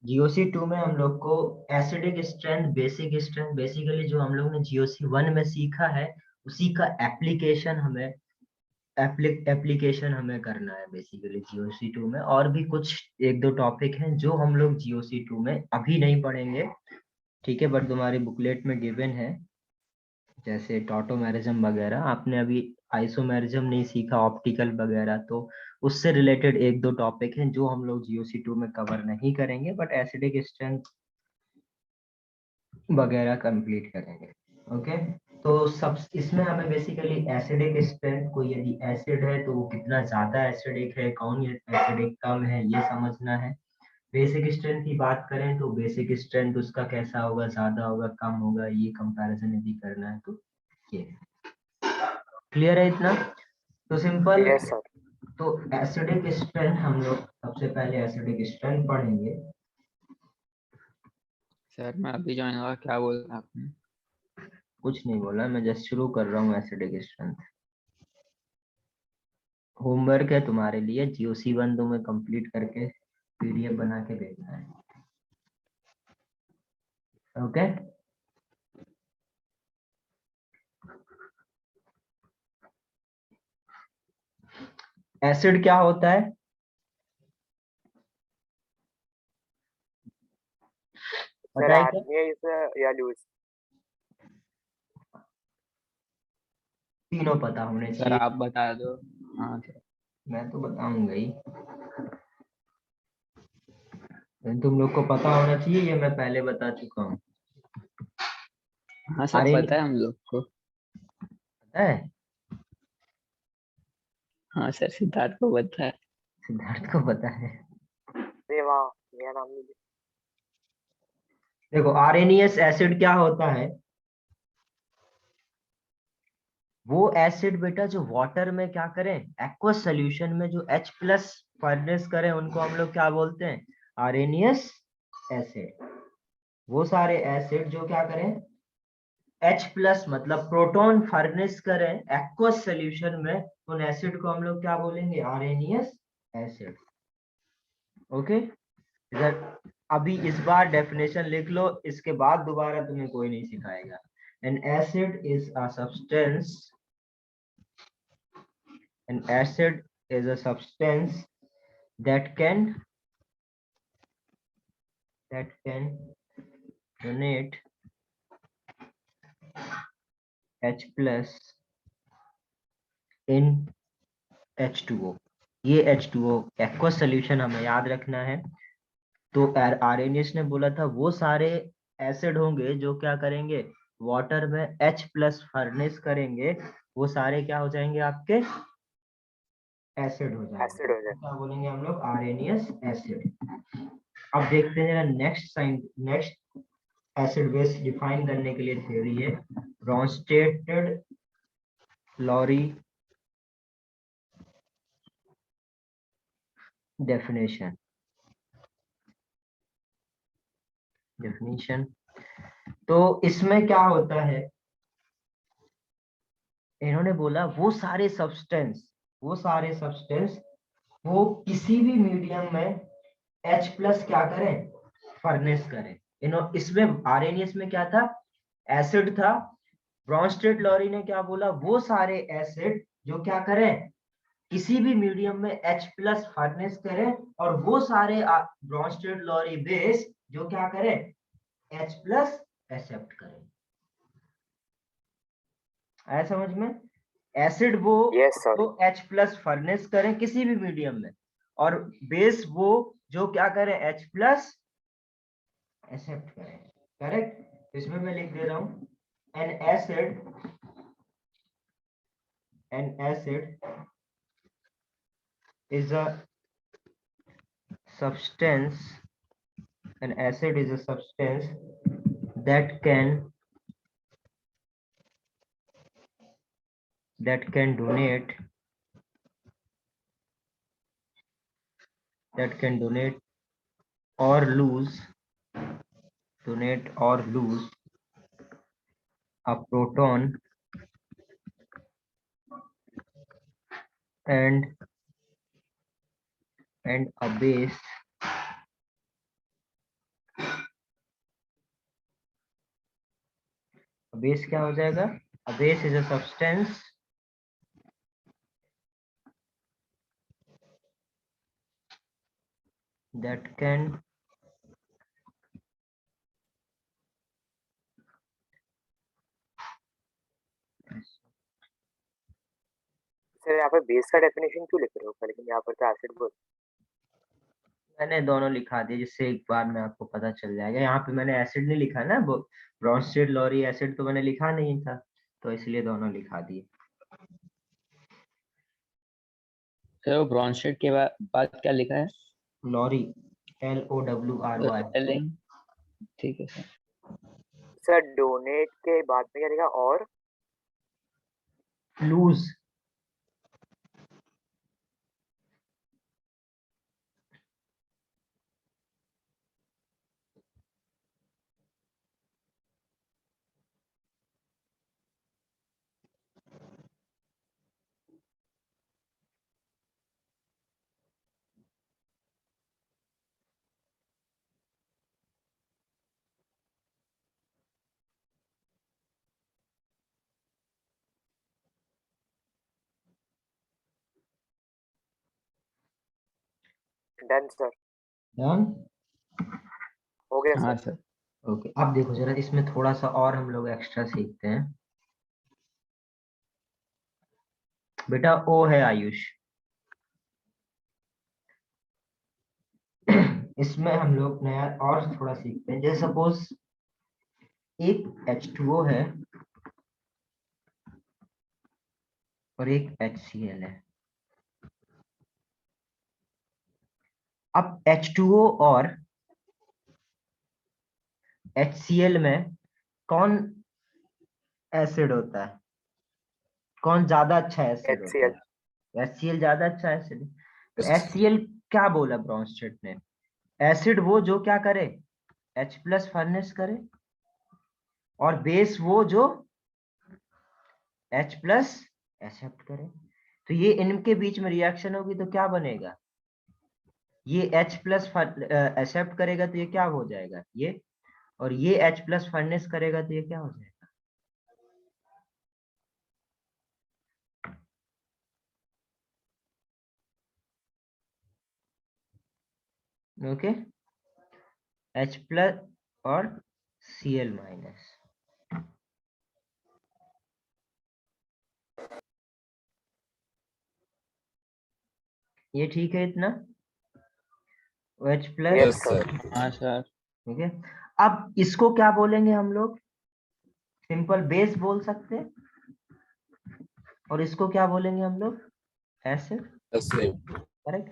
GOC2 में हम लोग को acidic strength, basic strength, basically जो हम लोग ने GOC1 में सीखा है उसी का एप्लीकेशन हमें करना है बेसिकली GOC2 में। और भी कुछ एक दो टॉपिक हैं जो हम लोग GOC2 में अभी नहीं पढ़ेंगे, ठीक है, बट तुम्हारी बुकलेट में गिवन है, जैसे टॉटोमेरिज्म वगैरह। आपने अभी आइसोमेरिज्म नहीं सीखा, ऑप्टिकल वगैरह, तो उससे रिलेटेड एक दो टॉपिक हैं जो हम लोग GOC2 में कवर नहीं करेंगे, बट एसिडिक स्ट्रेंथ वगैरह कंप्लीट करेंगे। ओके, तो सब इसमें हमें बेसिकली एसिडिक स्ट्रेंथ, कोई यदि एसिड है तो वो कितना ज्यादा एसिडिक है, कौन ये एसिडिक कम है, ये समझना है। बेसिक स्ट्रेंथ की बात करें तो बेसिक स्ट्रेंथ उसका कैसा होगा, ज्यादा होगा कम होगा, ये कंपैरिजन यदि करना है तो ये क्लियर है इतना, तो सिंपल। Yes sir. तो एसिडिक स्ट्रेंथ हम लोग सबसे पहले एसिडिक स्ट्रेंथ पढ़ेंगे। सर मैं अभी ज्वाइन हुआ, क्या बोल रहा आपने? कुछ नहीं बोला, मैं जस्ट शुरू कर रहा हूँ एसिडिक स्ट्रेंथ। होमवर्क है तुम्हारे लिए, GOC1 तुम्हें कंप्लीट करके PDF बना के भेजना है। ओके, एसिड क्या होता है सर पता है क्या? आर्गेनियस या लूज? तीनों पता होने सर चाहिए। आप बता दो। हाँ सर। मैं तो बताऊंगा ही, लेकिन तुम लोग को पता होना चाहिए, ये मैं पहले बता चुका हूँ। हाँ सर अरे पता है हम लोग को। पता है, हाँ सर सिद्धार्थ को पता है। सिद्धार्थ को पता है। अरे वाह, मेरा नाम नहीं। देखो आर्एनएस एसिड क्या होता है, वो एसिड बेटा जो वाटर में क्या करें, एक्वस सोल्यूशन में जो H+ फर्नेस करें, उनको हम लोग क्या बोलते हैं, आर्एनएस एसिड। वो सारे एसिड जो क्या करें, H+ मतलब प्रोटॉन फर्नेस करें एक्वस सोल्यूशन में, उन एसिड को हम लोग क्या बोलेंगे, आर्एनएस एसिड। ओके, इधर अभी इस बार डेफिनेशन लिख लो, इसके बाद दोबारा तुम्हें कोई नहीं सिखाएगा। N acid is a substance, an acid is a substance that can donate H plus in H2O। ये H2O एक्वस सोल्यूशन हमें याद रखना है। तो आर्यनियस ने बोला था वो सारे एसिड होंगे जो क्या करेंगे, वाटर में H+ फर्नेस करेंगे, वो सारे क्या हो जाएंगे आपके, एसिड हो जाएंगे। एसिड हो जाए। तो क्या बोलेंगे हम लोग, आर्यनियस एसिड। अब देखते हैं next sign, next acid base define करने के लिए थ्योरी है ब्रॉन्स्टेड लॉरी डेफिनेशन। तो इसमें क्या होता है, इन्होंने बोला वो सारे सब्सटेंस वो किसी भी मीडियम में H+ क्या करें, फर्नेस करें। इसमें आर्एनएस में क्या था, एसिड था। ब्रॉन्स्टेड लॉरी ने क्या बोला, वो सारे एसिड जो क्या करें, किसी भी मीडियम में H+ फर्नेस करें, और वो सारे ब्रॉन्स्टेड लॉरी बेस जो क्या करें, H+ एक्सेप्ट करें। आया समझ में? एसिड वो यस सर। जो H+ फर्नेस करें किसी भी मीडियम में, और बेस वो जो क्या करें, H+ एक्सेप्ट करें। करेक्ट, इसमें मैं लिख दे रहा हूं, N acid is a substance, an acid is a substance that can donate or lose a proton and a base base क्या हो जाएगा? A base is a substance that can sir यहाँ पर बेस का डेफिनेशन क्यों लिख रहे हो? लेकिन यहाँ पर तो एसिड बोल। मैंने दोनों लिखा दिए जिससे एक बार में आपको पता चल जाएगा। यहाँ पे मैंने एसिड नहीं लिखा ना, ब्रोंस्टेड लॉरी एसिड तो मैंने लिखा नहीं था, तो इसलिए दोनों लिखा दिए। सर वो ब्रॉन्स्टेड के बाद क्या लिखा है? Lorry, LOWRY। एलिंग, ठीक है सर। सर डोनेट के बाद में क्या लिखा? और लूज, डन सर, डन। हो गया हाँ सर। सर। ओके, अब देखो जरा इसमें थोड़ा सा और हम लोग एक्स्ट्रा सीखते हैं। बेटा ओ है आयुष, इसमें हम लोग नया और थोड़ा सीखते हैं। जैसे सपोज एक H2O है और एक HCl है। अब H2O और HCl में कौन एसिड होता है? कौन ज्यादा अच्छा एसिड होता HCl। है? HCl ज्यादा अच्छा एसिड। तो HCl क्या बोला ब्रॉन्स्टेड ने? एसिड वो जो क्या करे, H+ फर्नेस करे, और बेस वो जो H+ एक्सेप्ट करे। तो ये इनके बीच में रिएक्शन होगी तो क्या बनेगा? ये H+ एक्सेप्ट करेगा तो ये क्या हो जाएगा? ये, और ये H+ फर्नेस करेगा तो ये क्या हो जाएगा? ओके, H+ और Cl-। ये ठीक है इतना? H+। Yes sir. हाँ सर। ठीक है, अब इसको क्या बोलेंगे हम लोग? सिंपल बेस बोल सकते हैं। और इसको क्या बोलेंगे हम लोग? एसिड। करेक्ट।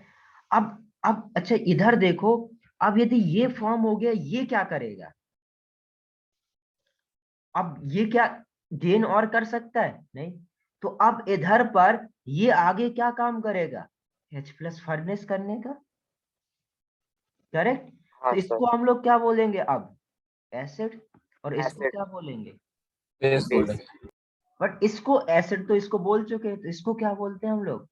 अब अच्छा इधर देखो, अब यदि ये फॉर्म हो गया, ये क्या करेगा? अब ये क्या गेन और कर सकता है? नहीं। तो अब इधर पर ये आगे क्या काम करेगा? H+ फर्नेस करने का। करेक्ट। हाँ तो सर। इसको हम लोग क्या बोलेंगे अब? एसिड। और इसको एसिड। क्या बोलेंगे? बेस। बट इसको एसिड तो इसको बोल चुके हैं, तो इसको क्या बोलते हैं हम लोग?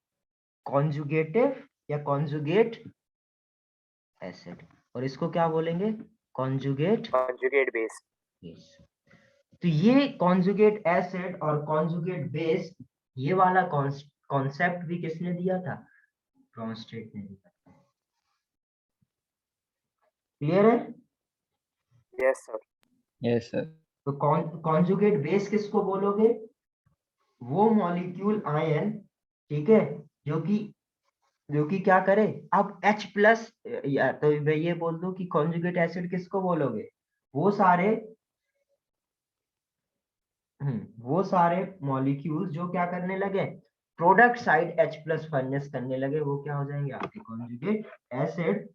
कॉन्जुगेटिव या कॉन्जुगेट एसिड। और इसको क्या बोलेंगे? Conjugate conjugate base. बेस। तो ये कॉन्जुगेट एसिड और कॉन्जुगेट बेस, ये वाला कॉन्सेप्ट भी किसने दिया था? ब्रॉन्स्टेड ने दिया। क्लियर है? Yes sir. Yes sir. तो कॉन्जुगेट बेस किसको बोलोगे? वो मॉलिक्यूल आयन, ठीक है, जो कि क्या करे? अब H+, या तो मैं ये बोल दूं कि कॉन्जुगेट एसिड किसको बोलोगे? वो सारे वो सारे मॉलिक्यूल्स जो क्या करने लगे? प्रोडक्ट साइड H+ फर्नेस करने लगे, वो क्या हो जाएंगे? आपके कॉन्जुगेट एसिड।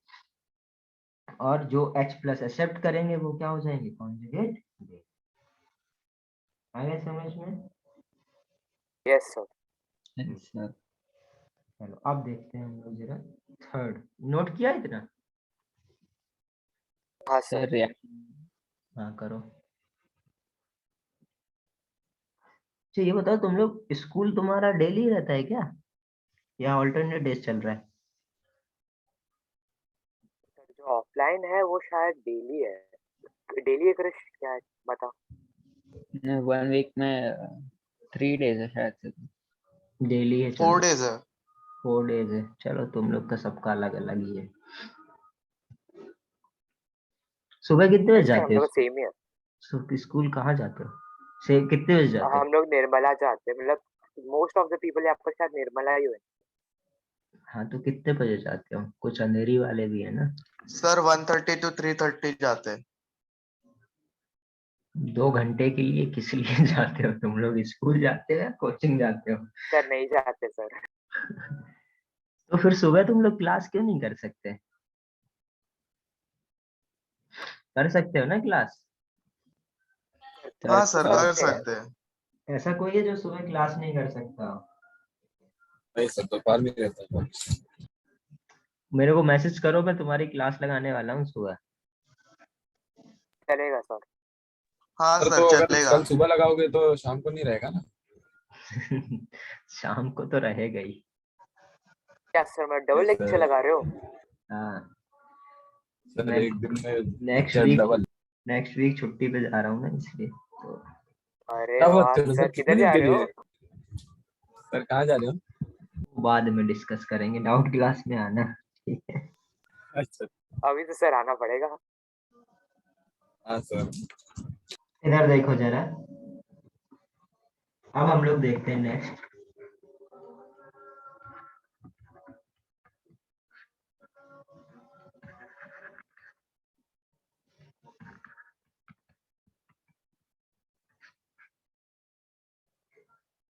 और जो H+ एक्सेप्ट करेंगे वो क्या हो जाएंगे? Conjugate base. आ गया समझ में? Yes sir. Yes sir. चलो अब देखते हैं हम लोग जरा थर्ड। नोट किया इतना? हाँ सर सर। रिएक्शन। हाँ करो। अच्छा ये बताओ, तुम लोग स्कूल तुम्हारा डेली रहता है क्या, या ऑल्टरनेट डेज चल रहा है? जो ऑफलाइन है वो शायद डेली है। डेली है क्रिश, क्या है बता? 1 वीक में 3 डेज है शायद से। डेली है, 4 days है। 4 डेज है। चलो तुम लोग का सबका अलग अलग ही है। सुबह कितने बजे नेक्स्ट टाइम हम जाते हो? लोग सेम ही है। स्कूल कहाँ जाते हो? से कितने बजे जाते हो? हम लोग निर्मला जाते हैं, मतलब मोस्ट ऑफ द पीपल यहाँ पर शायद निर्मला ही हुए। हाँ तो कितने बजे जाते हो? कुछ अंधेरी वाले भी है ना। सर 1:30 to 3:30 जाते हैं। 2 घंटे के लिए किस लिए जाते हो तुम लोग? स्कूल जाते हो या कोचिंग जाते हो? सर नहीं जाते सर। तो फिर सुबह तुम लोग क्लास क्यों नहीं कर सकते? कर सकते हो ना क्लास। हाँ सर कर कर सकते हैं। सकते हैं। ऐसा कोई है जो सुबह क्लास नहीं कर सकता? नहीं सर, दोपहर में रहता है। मेरे को मैसेज करो, मैं तुम्हारी क्लास लगाने वाला हूँ सुबह। चलेगा सर। हाँ सर सर तो अगर चलेगा। कल सुबह लगाओगे तो शाम को नहीं रहेगा ना? शाम को तो रहेगा ही। क्या सर, मैं डबल नहीं लेक्चर सर। लगा रहे हो? हाँ, सर मैं एक दिन में नेक्स्ट लेक्चर वीक डबल। छुट्टी पे जा रहा हूँ ना, इसलिए तो अरे क्या बात वाह कर रहे हो सर, सर, कितने किधर दिन जा के रहे लिए? हो? सर कहाँ जा रहे हो? बाद में डिस्कस करेंगे। डाउट क्लास में आना, ठीक है? अच्छा। अभी तो सर आना पड़ेगा। हाँ सर। इधर देखो जरा। अब हम लोग देखते हैं next.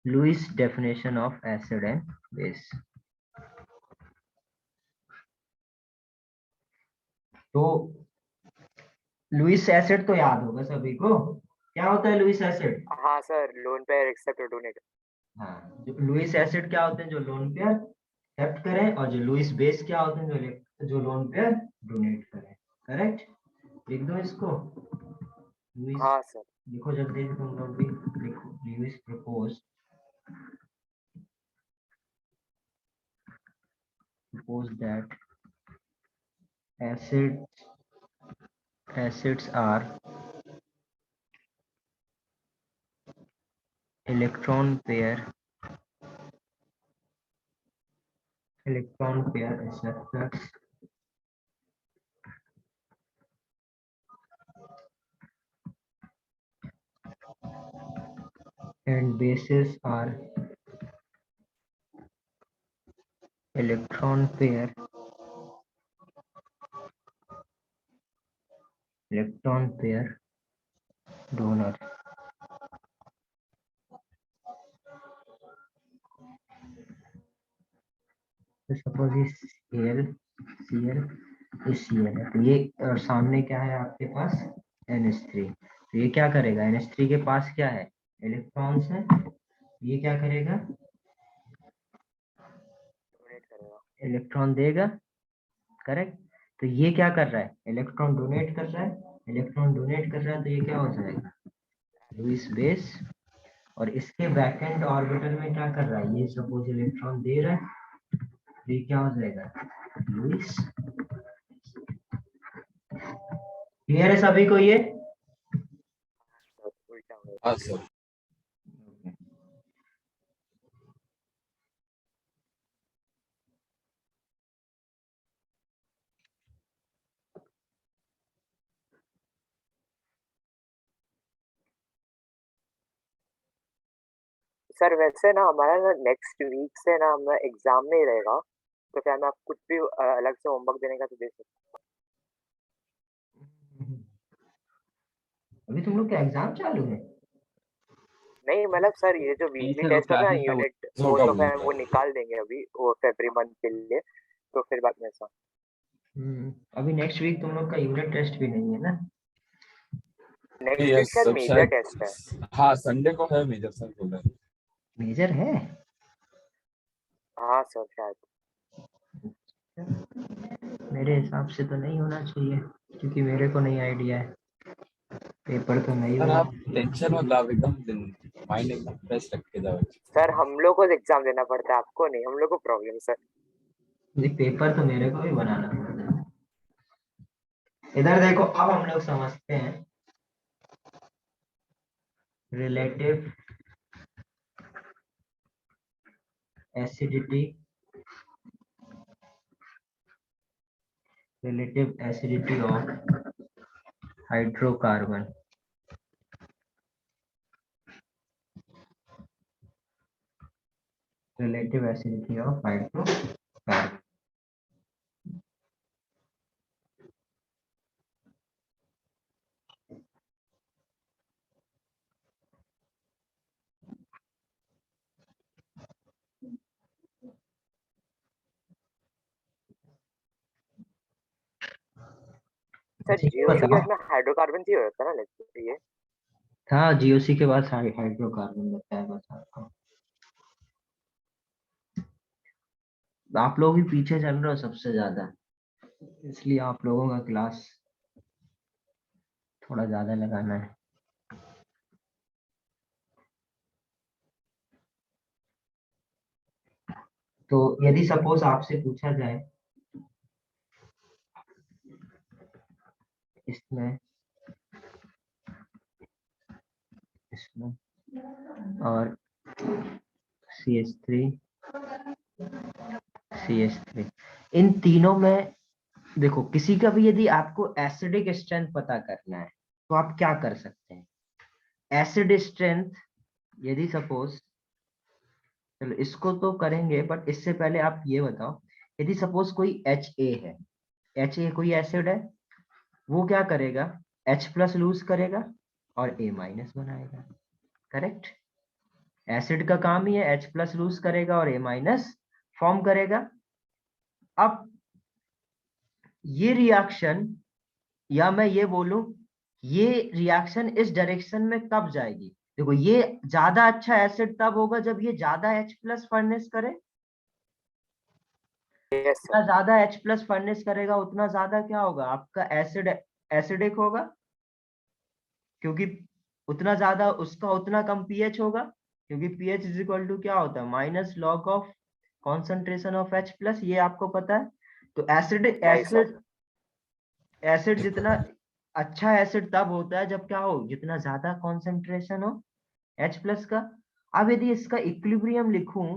Lewis definition of acid and base. तो लुईस एसिड तो याद होगा सभी को। क्या होता है लुईस एसिड? हाँ सर, लोन पेयर एक्सेप्ट और डोनेट। हाँ, जो लुईस एसिड क्या होते हैं? जो लोन पेयर एक्सेप्ट करें। और जो लुईस बेस क्या होते हैं? जो लोन पेयर डोनेट करें। करेक्ट? लिख दो इसको। लुईस, हाँ सर। लिखो जल्दी से तुम लोग भी। लिखो Lewis propose that acids are electron pair acceptors and bases are electron pair donor. तो सपोज ये Cl Cl है, तो ये और सामने क्या है आपके पास? NH3। तो ये क्या करेगा? NH3 के पास क्या है? इलेक्ट्रॉन्स है। ये क्या करेगा? डोनेट करेगा। इलेक्ट्रॉन देगा। करेक्ट? तो ये क्या कर रहा है? इलेक्ट्रॉन डोनेट कर रहा है। इलेक्ट्रॉन डोनेट कर रहा है, तो ये क्या हो जाएगा? Lewis base. और इसके बैक एंड ऑर्बिटल में क्या कर रहा है? ये सपोज इलेक्ट्रॉन दे रहा है, तो ये क्या हो जाएगा? लुईस। क्लियर है सभी को ये? सर उल्टा हो गया। हाँ सर। सर वैसे ना हमारा ना नेक्स्ट वीक से ना हमारा एग्जाम नहीं रहेगा, तो क्या मैं आप कुछ भी अलग से होमवर्क देने का तो दे सकते? अभी तुम लोग का एग्जाम चालू है? नहीं मतलब सर, ये जो नहीं वीकली सर, वो टेस्ट होगा ना, क्लासेस का यूनिट वो होगा तो वो फिर वो निकाल देंगे अभी, वो फरवरी मंथ के लिए। तो फिर बाद में ऐसा अभी नेक्स्ट वीक तुम लोग का यूनिट टेस्ट भी नहीं है ना? नेक्स्ट वीक यस शायद सब मेजर टेस्ट है। शायद। हाँ संडे को है मेजर सर बोल रहे हैं। मेजर है? हाँ सर शायद। मेरे हिसाब से तो नहीं होना चाहिए, क्योंकि मेरे को नहीं आइडिया है। पेपर तो नहीं सर हुआ। आप टेंशन मत लो, आप एकदम माइंड एकदम फ्रेश रख के जाओ। सर हम लोग को एग्जाम देना पड़ता है, आपको नहीं। हम लोग को प्रॉब्लम सर। ये पेपर तो मेरे को भी बनाना पड़ता है। इधर देखो, अब हम लोग समझते हैं relative acidity of hydrocarbon. Relative acidity of hydrocarbon. Sir GOC के बाद में हाइड्रोकार्बन ही होता है ना, लेकिन ये हाँ जीओसी के बाद हाइड्रोकार्बन लगता है बस आपको। आप लोग ही पीछे चल रहे हो सबसे ज्यादा, इसलिए आप लोगों का क्लास थोड़ा ज्यादा लगाना है। तो यदि सपोज आपसे पूछा जाए इसमें और CH3 इन तीनों में देखो, किसी का भी यदि आपको एसिडिक स्ट्रेंथ पता करना है तो आप क्या कर सकते हैं। एसिड स्ट्रेंथ यदि सपोज, चलो इसको तो करेंगे बट इससे पहले आप ये बताओ, यदि सपोज कोई HA है, HA कोई एसिड है, वो क्या करेगा, H+ लूज करेगा और A- बनाएगा। करेक्ट, एसिड का काम ही है H+ लूज करेगा और A- फॉर्म करेगा। अब ये रिएक्शन, या मैं ये बोलूं ये रिएक्शन इस डायरेक्शन में कब जाएगी, देखो ये ज्यादा अच्छा एसिड तब होगा जब ये ज्यादा H+ फर्नेस करे। यस जितना सर, ज्यादा H+ फर्नेस करेगा उतना ज्यादा क्या होगा, आपका एसिड एसिडिक होगा, क्योंकि उतना ज्यादा उसका उतना कम pH होगा, क्योंकि pH इज इक्वल टू क्या होता है, -log of concentration of H+, ये आपको पता है। तो एसिड नहीं सर, एसिड जितना अच्छा एसिड तब होता है जब क्या हो, जितना ज्यादा कॉन्सेंट्रेशन हो H+ का। अब यदि इसका इक्विलिब्रियम लिखूं,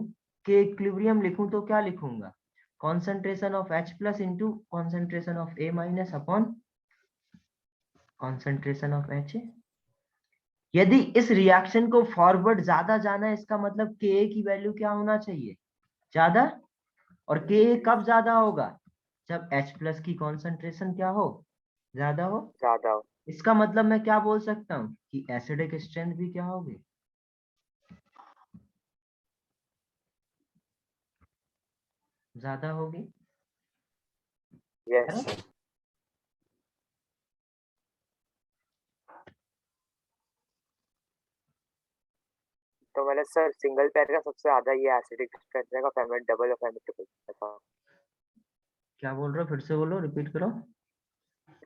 कि इक्विलिब्रियम लिखूं तो क्या लिखूंगा, concentration of H+ into concentration of A- upon concentration of HA। यदि इस रिएक्शन को फॉरवर्ड ज्यादा जाना है, इसका मतलब Ka की वैल्यू क्या होना चाहिए, ज्यादा। और Ka कब ज्यादा होगा, जब H+ की कॉन्सेंट्रेशन क्या हो, ज्यादा हो। ज्यादा हो। इसका मतलब मैं क्या बोल सकता हूँ कि एसिडिक स्ट्रेंथ भी क्या होगी, ज्यादा होगी। यस सर, तो मतलब सर सिंगल पेयर का सबसे ज्यादा ये एसिडिक स्ट्रेंथ रहेगा, फिर में डबल और फिर में ट्रिपल ऐसा। क्या बोल रहे हो, फिर से बोलो, रिपीट करो।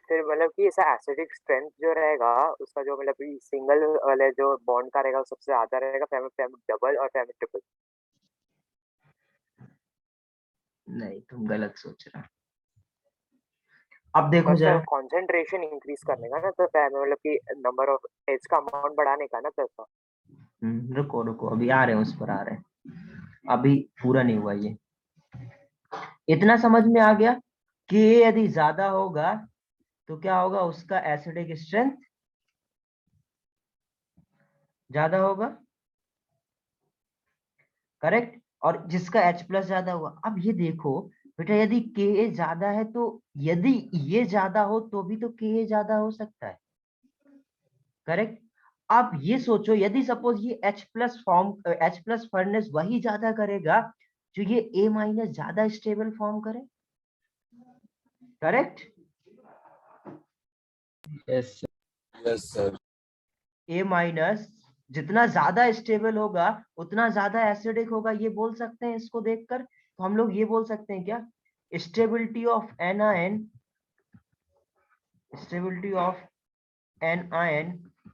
फिर मतलब कि ऐसा एसिडिक स्ट्रेंथ जो रहेगा उसका, जो मतलब कि सिंगल वाले जो बॉन्ड का रहेगा वो सबसे ज्यादा रहेगा, फिर में डबल और फिर में ट्रिपल। नहीं, तुम गलत सोच रहे हो। अब देखो पर जरा, सर कंसंट्रेशन इंक्रीज करने का ना, तो फिर में मतलब कि नंबर ऑफ एज का अमाउंट बढ़ाने का ना, तो ऐसा। रुको रुको, अभी आ रहे हैं, उस पर आ रहे हैं, अभी पूरा नहीं हुआ ये। इतना समझ में आ गया कि यदि ज्यादा होगा तो क्या होगा, उसका एसिडिक स्ट्रेंथ ज्यादा होगा। करेक्ट, और जिसका H+ ज्यादा हुआ। अब ये देखो बेटा, यदि Ka ज्यादा है तो यदि ये ज्यादा हो तो भी तो Ka ज्यादा हो सकता है। करेक्ट, आप ये सोचो, यदि सपोज ये H+ फर्नेस वही ज्यादा करेगा जो ये A- ज्यादा स्टेबल फॉर्म करे। Correct, yes Yes, sir. A- जितना ज्यादा स्टेबल होगा उतना ज्यादा एसिडिक होगा, ये बोल सकते हैं इसको देखकर। तो हम लोग ये बोल सकते हैं क्या, stability of anion, stability of anion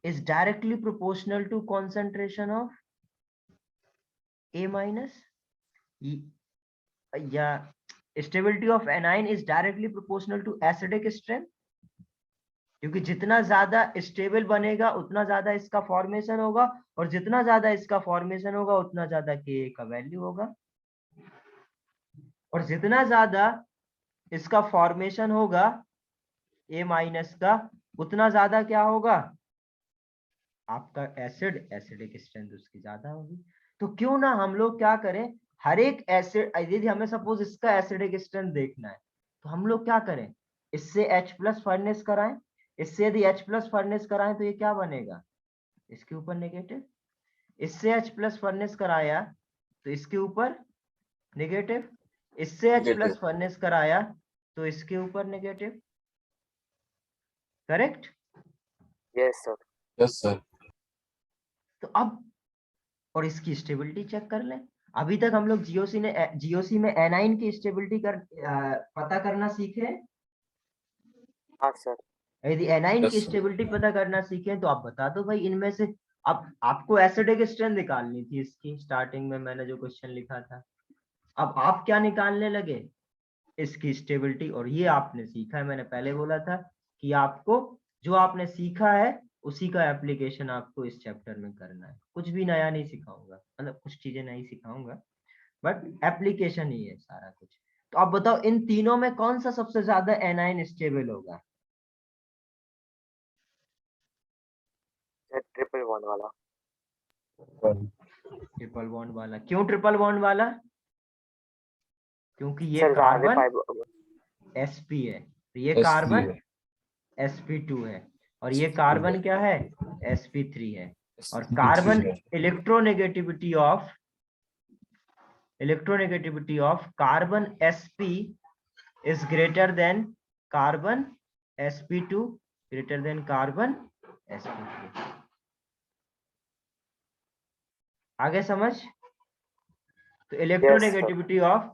is directly proportional to concentration of A-, या stability of anion is directly proportional to acidic strength। क्योंकि जितना ज्यादा स्टेबल बनेगा उतना ज्यादा इसका फॉर्मेशन होगा, और जितना ज्यादा इसका फॉर्मेशन होगा उतना ज्यादा के का वैल्यू होगा, और जितना ज्यादा इसका फॉर्मेशन होगा ए माइनस का, उतना ज्यादा क्या होगा आपका एसिडिक स्ट्रेंथ उसकी ज्यादा होगी। तो क्यों ना हम लोग क्या करें, हर एक एसिड, यदि हमें सपोज इसका एसिडिक स्ट्रेंथ देखना है तो हम लोग क्या करें, इससे H प्लस फर्नेस कराएं। इससे यदि H प्लस फर्नेस कराएं तो ये क्या बनेगा, इसके ऊपर नेगेटिव। इससे H प्लस फर्नेस कराया तो इसके ऊपर नेगेटिव। इससे H प्लस Negative. फर्नेस कराया तो इसके ऊपर negative. Correct. Yes sir. Yes, sir. तो अब और इसकी स्टेबिलिटी चेक कर लें। अभी तक हम लोग जीओसी में एनाइन की स्टेबिलिटी पता करना सीखे। हाँ सर। यदि एनाइन Yes, की sir. स्टेबिलिटी पता करना सीखे तो आप बता दो भाई इनमें से। अब आपको एसिडिक स्ट्रेंथ निकालनी थी इसकी, स्टार्टिंग में मैंने जो क्वेश्चन लिखा था। अब आप क्या निकालने लगे, इसकी स्टेबिलिटी। और ये आपने सीखा है, मैंने पहले बोला था कि आपको जो आपने सीखा है उसी का एप्लीकेशन आपको इस चैप्टर में करना है। कुछ भी नया नहीं सिखाऊंगा, मतलब कुछ चीजें नहीं सिखाऊंगा, बट एप्लीकेशन ही है सारा कुछ। तो आप बताओ इन तीनों में कौन सा सबसे ज्यादा एनाइन स्टेबल होगा। ट्रिपल बॉन्ड वाला। One. ट्रिपल बॉन्ड वाला। क्यों ट्रिपल बॉन्ड वाला, क्योंकि ये सर आगे कार्बन 5। sp है, तो ये S3 कार्बन है. sp2 है, और ये S2 कार्बन है. क्या है sp3 है। और S3 कार्बन है. Electronegativity of carbon sp is greater than carbon sp2 greater than carbon sp3। आगे समझ। तो yes sir. Electronegativity of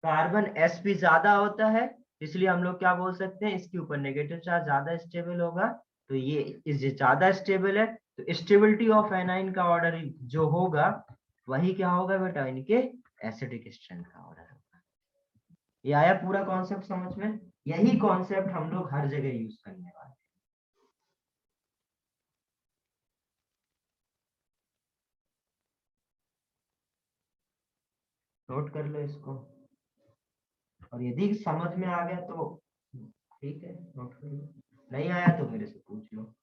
carbon sp ज्यादा होता है, इसलिए हम लोग क्या बोल सकते हैं, इसके ऊपर नेगेटिव चार्ज ज्यादा स्टेबल होगा। तो ये इस ज्यादा स्टेबल है, तो स्टेबिलिटी ऑफ एनाइन का ऑर्डर जो होगा वही क्या होगा बेटा, इनके एसिडिक स्ट्रेंथ का ऑर्डर होगा। ये आया पूरा कॉन्सेप्ट समझ में। यही कॉन्सेप्ट हम लोग हर जगह यूज करने वाले हैं। नोट कर लो इसको, और यदि समझ में आ गया तो ठीक है, नोट कर लो। नहीं आया तो मेरे से पूछ लो।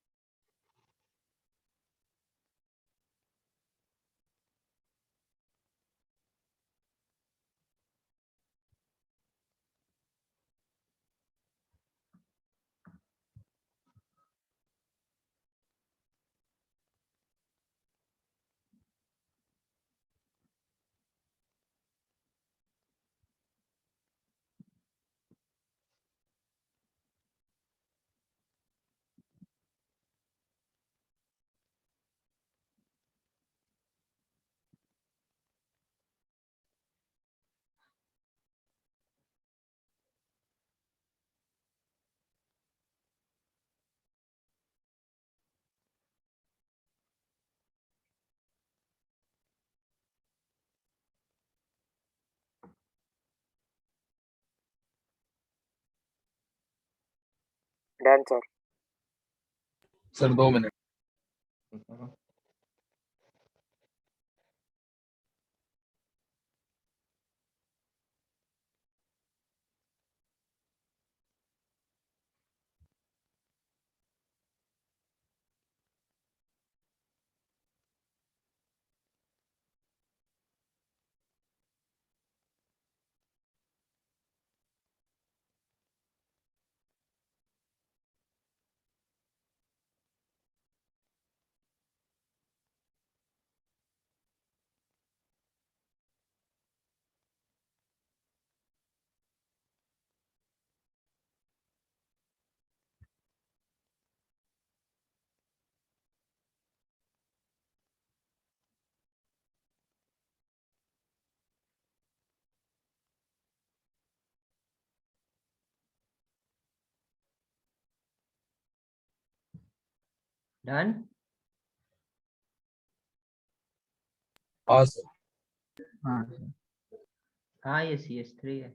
Done sir. Sir, 2 minutes. Done. हाँ sir. हाँ ये CH3 है।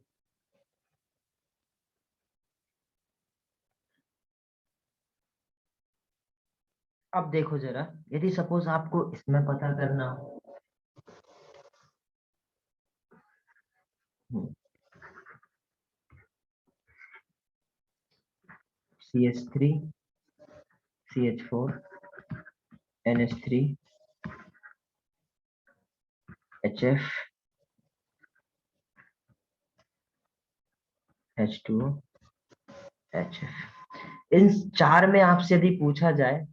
अब देखो जरा, यदि सपोज आपको इसमें पता करना हो, CH3 CH4 NH3 HF H2O HF, इन चार में आपसे यदि पूछा जाए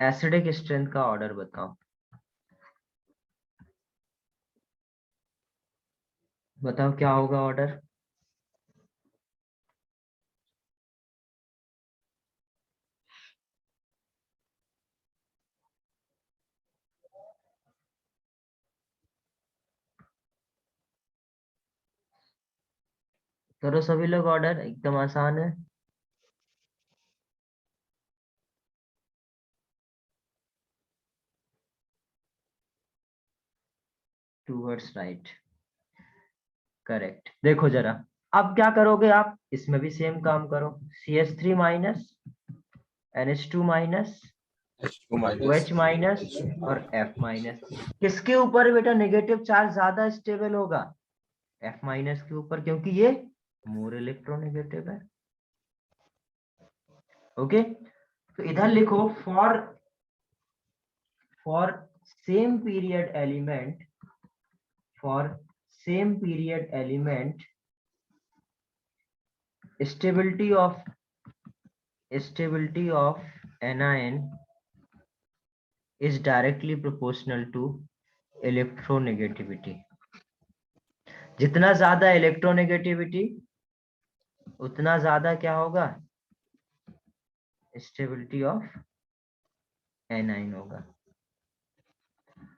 एसिडिक स्ट्रेंथ का ऑर्डर बताओ, बताओ क्या होगा ऑर्डर? करो सभी लोग ऑर्डर, एकदम आसान है। Towards right, correct. देखो जरा, अब क्या करोगे आप, इसमें भी सेम काम करो, CH3 minus NH2 minus H2 minus OH minus H2 और F माइनस। किसके ऊपर बेटा नेगेटिव चार्ज ज्यादा स्टेबल होगा? F माइनस के ऊपर, क्योंकि ये मोर इलेक्ट्रोनेगेटिव है। ओके, तो इधर लिखो for same period element, for same period element stability of anion is directly proportional to electronegativity। जितना ज्यादा इलेक्ट्रोनेगेटिविटी उतना ज्यादा क्या होगा? स्टेबिलिटी ऑफ एनाइन होगा,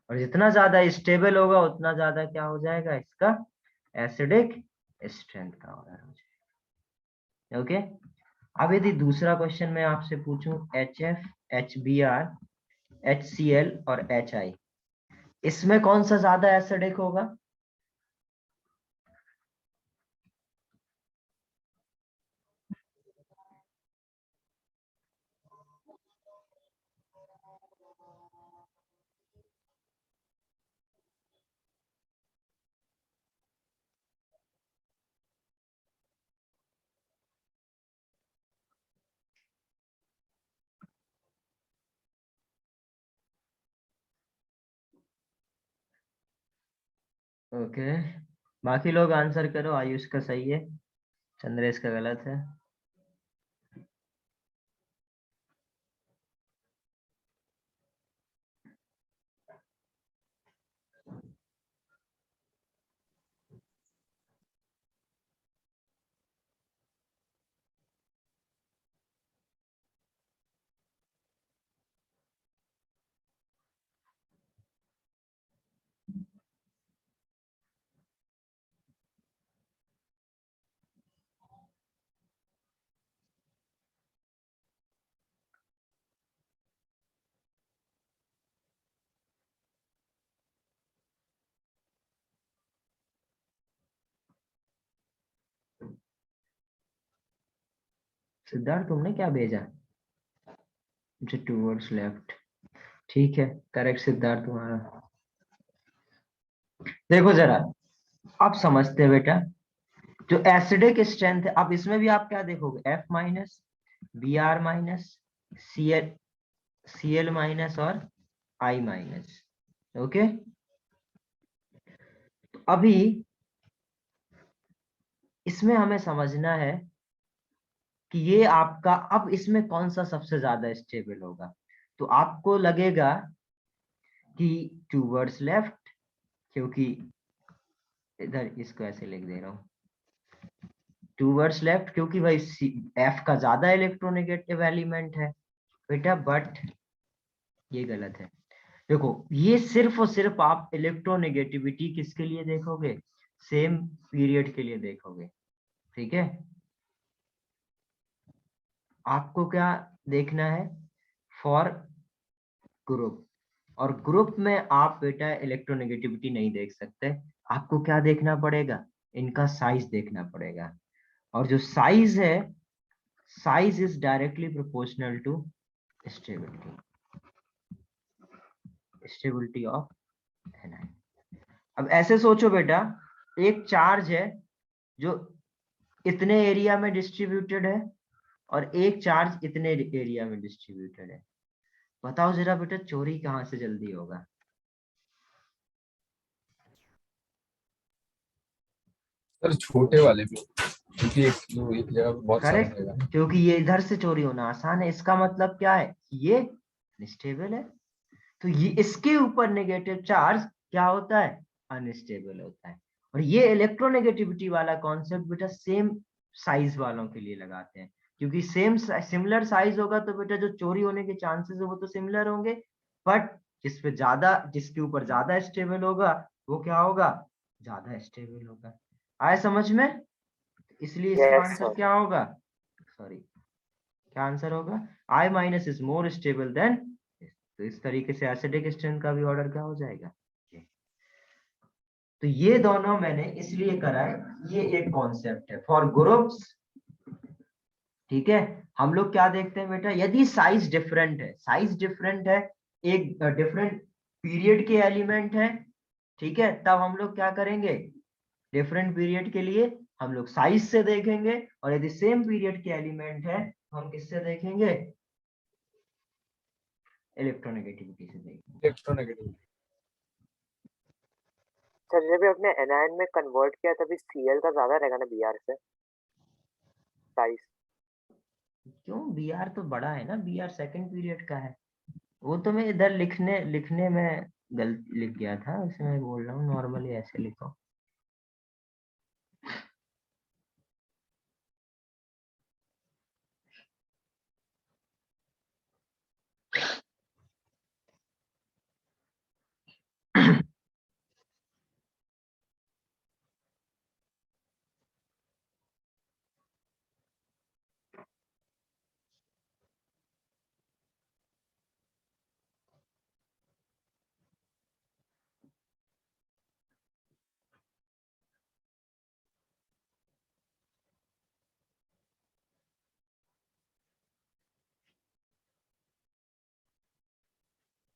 और जितना ज्यादा स्टेबल होगा उतना ज्यादा क्या हो जाएगा? इसका एसिडिक स्ट्रेंथ का ऑर्डर हो जाएगा। ओके, अब यदि दूसरा क्वेश्चन मैं आपसे पूछूं, HF HBr HCl और HI, इसमें कौन सा ज्यादा एसिडिक होगा? ओके, बाकी लोग आंसर करो। आयुष का सही है, चंद्रेश का गलत है। सिद्धार्थ तुमने क्या भेजा? टूवर्ड्स लेफ्ट, ठीक है, करेक्ट सिद्धार्थ तुम्हारा। देखो जरा, आप समझते हैं बेटा, जो एसिडिक स्ट्रेंथ है, अब इसमें भी आप क्या देखोगे? F minus Br minus Cl minus और I माइनस। ओके, तो अभी इसमें हमें समझना है कि ये आपका, अब इसमें कौन सा सबसे ज्यादा स्टेबल होगा? तो आपको लगेगा कि टूवर्ड्स लेफ्ट, क्योंकि इधर इसको ऐसे लिख दे रहा हूं, टूवर्ड्स लेफ्ट, क्योंकि भाई F का ज्यादा इलेक्ट्रोनेगेटिव एलिमेंट है बेटा, बट ये गलत है। देखो, ये सिर्फ और सिर्फ आप इलेक्ट्रोनेगेटिविटी किसके लिए देखोगे? सेम पीरियड के लिए देखोगे, ठीक है। आपको क्या देखना है? फॉर ग्रुप, और ग्रुप में आप बेटा इलेक्ट्रोनेगेटिविटी नहीं देख सकते। आपको क्या देखना पड़ेगा? इनका साइज देखना पड़ेगा, और जो साइज है, size is directly proportional to stability. Stability of anion. अब ऐसे सोचो बेटा, एक चार्ज है जो इतने एरिया में डिस्ट्रीब्यूटेड है और एक चार्ज इतने एरिया में डिस्ट्रीब्यूटेड है। बताओ जरा बेटा चोरी कहाँ से जल्दी होगा? सर छोटे वाले पे, क्योंकि एक जगह पे बहुत सारा करेक्ट, रहेगा। क्योंकि ये इधर से चोरी होना आसान है। इसका मतलब क्या है? ये अनस्टेबल है, तो ये इसके ऊपर नेगेटिव चार्ज क्या होता है? अनस्टेबल होता है। और ये इलेक्ट्रोनेगेटिविटी वाला कॉन्सेप्ट बेटा सेम साइज वालों के लिए लगाते हैं, क्योंकि सेम सिमिलर साइज होगा तो बेटा जो चोरी होने के चांसेस है वो तो सिमिलर होंगे, बट जिसके ऊपर ज्यादा स्टेबल होगा वो क्या होगा? ज्यादा स्टेबल होगा। आया समझ में? इसलिए इसका यस आंसर सर। क्या होगा? सॉरी, क्या आंसर होगा? I minus is more stable then. तो इस तरीके से एसिडिक स्ट्रेंथ का भी ऑर्डर क्या हो जाएगा? तो ये दोनों मैंने इसलिए करा है, ये एक कॉन्सेप्ट है फॉर ग्रुप्स। ठीक है, हम लोग क्या देखते हैं बेटा, यदि साइज डिफरेंट है, साइज डिफरेंट है, एक डिफरेंट पीरियड के एलिमेंट है, ठीक है, तब हम लोग क्या करेंगे? डिफरेंट पीरियड के लिए हम लोग साइज से देखेंगे, और यदि सेम पीरियड के एलिमेंट है तो हम किससे देखेंगे? इलेक्ट्रोनेगेटिविटी से देखेंगे। इलेक्ट्रोनेगेटिव। सर जब भी अपने एनायन में कन्वर्ट किया तभी Cl का ज्यादा रहेगा ना Br से साइज। क्यों? बी आर तो बड़ा है ना, बी आर सेकेंड पीरियड का है। वो तो मैं इधर लिखने लिखने में गलत लिख गया था, इसमें मैं बोल रहा हूँ नॉर्मली ऐसे लिखो।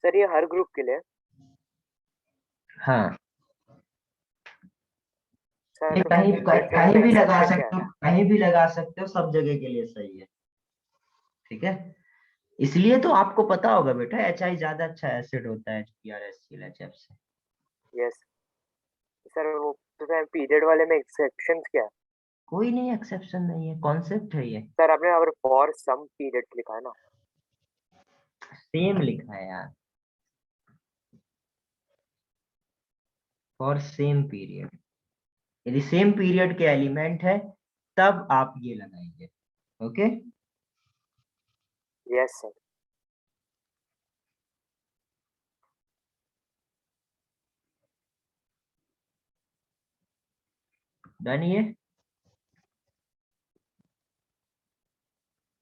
सर ये हर ग्रुप के लिए? हाँ, ये सर कहीं जैसे कहीं भी लगा एक्सेप्शन क्या है? सकते हो, कहीं भी लगा सकते हो, सब जगह के लिए सही है। ठीक है, इसलिए तो आपको पता होगा बेटा एच आई ज्यादा अच्छा एसिड होता है P R S C L H F से। Yes sir. वो तो सर पीरियड वाले में एक्सेप्शन क्या है? कोई नहीं, एक्सेप्शन नहीं है, कॉन्सेप्ट है ये। सर आपने अगर फॉर सम पीरियड लिखा है ना। सेम लिखा है यार, फॉर सेम पीरियड। यदि सेम पीरियड के एलिमेंट है तब आप ये लगाएंगे। Okay, yes sir. डन ये?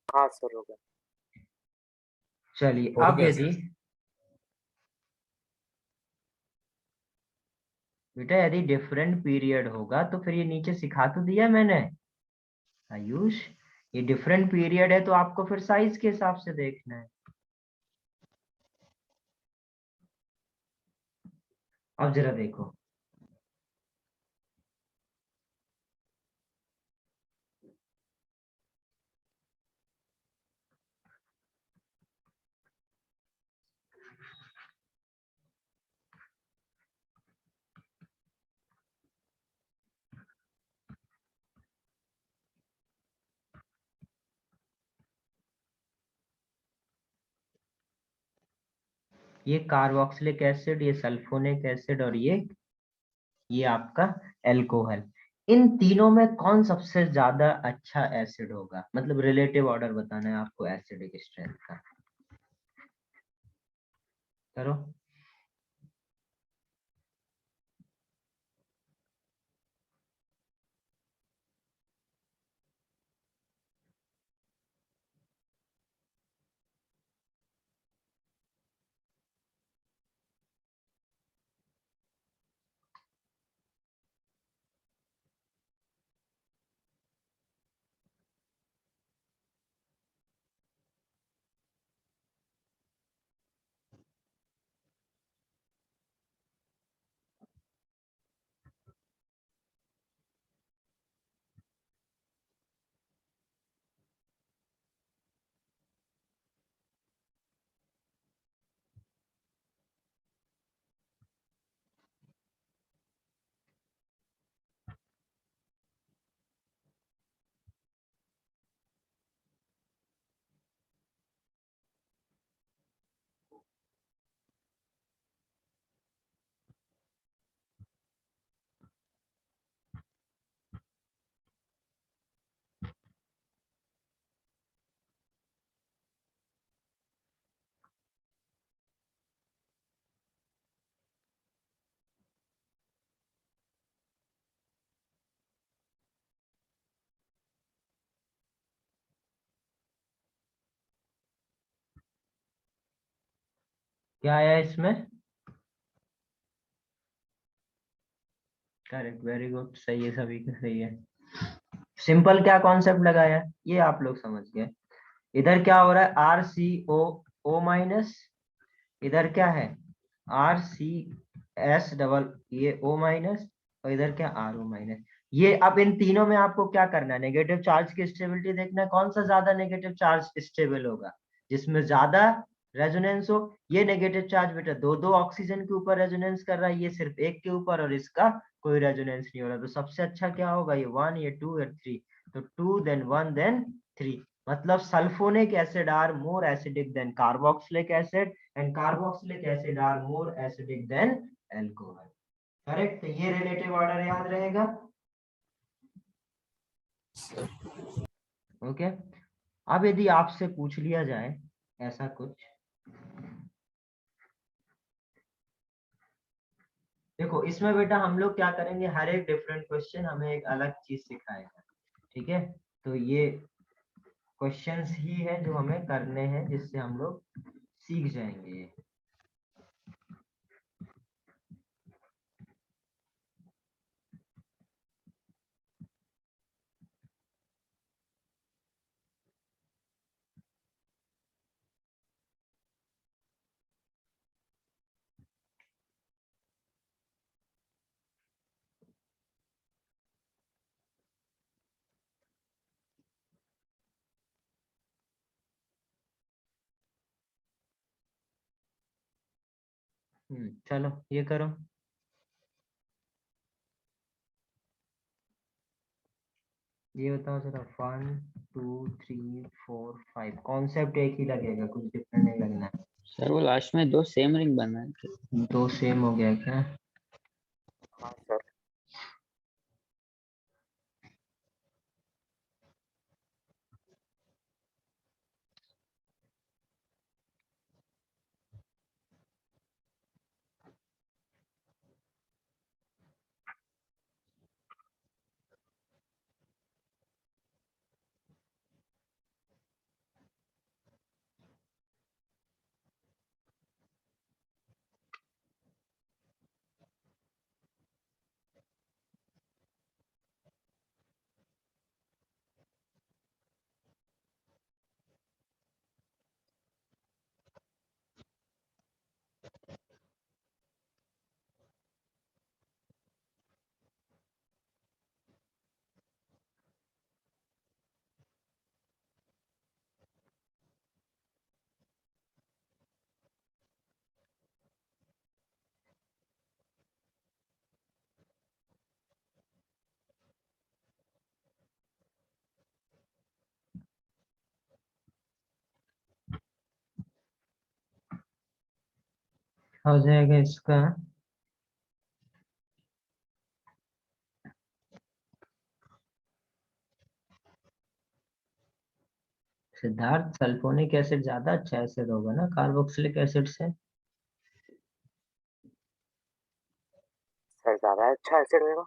हाँ सर हो गया। चलिए, हो अब गया यदि सर। बेटा यदि डिफरेंट पीरियड होगा तो फिर ये नीचे सिखा तो दिया मैंने आयुष, ये डिफरेंट पीरियड है तो आपको फिर साइज के हिसाब से देखना है। अब जरा देखो, ये कार्बोक्सिलिक एसिड, ये सल्फोनिक एसिड, और ये आपका एल्कोहल, इन तीनों में कौन सबसे ज्यादा अच्छा एसिड होगा? मतलब रिलेटिव ऑर्डर बताना है आपको एसिडिक स्ट्रेंथ का। करो। क्या आया इसमें? करेक्ट, वेरी गुड, सही है, सभी का सही है। सिंपल क्या कॉन्सेप्ट लगाया, ये आप लोग समझ गए। इधर क्या हो रहा है, आर सी ओ ओ माइनस, इधर क्या है आर सी एस डबल ये ओ माइनस, और इधर क्या आर ओ माइनस। ये अब इन तीनों में आपको क्या करना है, नेगेटिव चार्ज की स्टेबिलिटी देखना है, कौन सा ज्यादा नेगेटिव चार्ज स्टेबल होगा, जिसमें ज्यादा रेजोनेंस हो। ये नेगेटिव चार्ज बेटा दो दो ऑक्सीजन के ऊपर रेजोनेंस कर रहा है, ये सिर्फ एक के ऊपर, और इसका कोई रेजोनेंस नहीं हो रहा। तो सबसे अच्छा क्या होगा, ये 1 ये 2 या 3, तो 2 देन 1 देन 3। मतलब sulphonic acid are more acidic than carboxylic acid, and carboxylic acid are more acidic than alcohol. Correct, तो ये रिलेटिव ऑर्डर याद रहेगा। ओके, अब यदि आपसे पूछ लिया जाए ऐसा कुछ, देखो इसमें बेटा हम लोग क्या करेंगे, हर एक डिफरेंट क्वेश्चन हमें एक अलग चीज सिखाएगा, ठीक है। तो ये क्वेश्चंस ही है जो हमें करने हैं, जिससे हम लोग सीख जाएंगे। चलो ये करो। ये बताओ जरा, 1 2 3 4 5 कॉन्सेप्ट एक ही लगेगा, कुछ डिफरेंट नहीं लगना है। सर वो लास्ट में 2 सेम रिंग बना है। 2 सेम हो गया क्या? हाँ सर। हो जाएगा इसका। सिद्धार्थ, सल्फोनिक एसिड ज्यादा अच्छा एसिड होगा ना कार्बोक्सिलिक एसिड से? सर ज्यादा अच्छा एसिड होगा।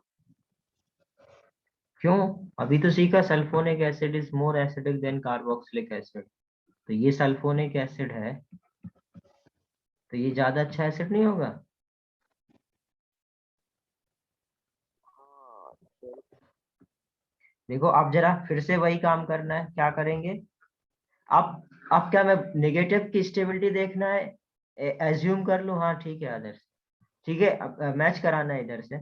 क्यों? अभी तो सीखा, sulphonic acid is more acidic than carboxylic acid, तो ये सल्फोनिक एसिड है, तो ये ज्यादा अच्छा एसिड नहीं होगा? हाँ देखो अब जरा फिर से वही काम करना है, क्या करेंगे अब क्या मैं नेगेटिव की स्टेबिलिटी देखना है, एज्यूम कर लूं, हाँ ठीक है आदर्श, ठीक है। अब मैच कराना है इधर से,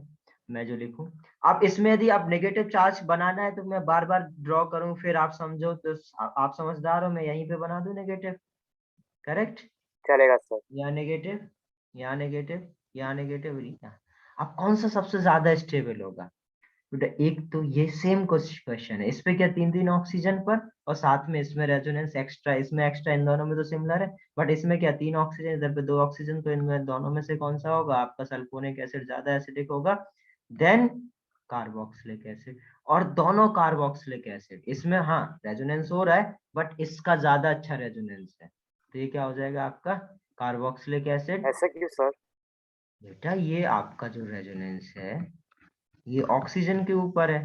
मैं जो लिखूं। अब इसमें यदि आप नेगेटिव चार्ज बनाना है तो मैं बार बार ड्रॉ करूं, फिर आप समझो तो आप समझदार हो, मैं यहीं पे बना दूं नेगेटिव। करेक्ट, चलेगा सर। यहाँ नेगेटिव, यहाँ नेगेटिव, यहाँ नेगेटिव, यहाँ। अब कौन सा सबसे ज्यादा स्टेबल होगा बेटा? एक तो ये सेम क्वेश्चन है, इस पे क्या 3 3 ऑक्सीजन पर, और साथ में इसमें रेजोनेंस एक्स्ट्रा, इसमें एक्स्ट्रा, इन दोनों में तो सिमिलर है, बट इसमें क्या 3 ऑक्सीजन, इधर पे 2 ऑक्सीजन, तो इनमें दोनों में से कौन सा होगा आपका सल्फोनिक एसिड ज्यादा एसिडिक होगा देन कार्बोक्सिलिक एसिड। और दोनों कार्बोक्सिलिक एसिड इसमें हाँ रेजोनेंस हो रहा है, बट इसका ज्यादा अच्छा रेजोनेंस है, तो ये क्या हो जाएगा आपका कार्बोक्सिलिक एसिड। ऐसा क्यों सर? बेटा ये आपका जो रेजोनेंस है ये ऑक्सीजन के ऊपर है,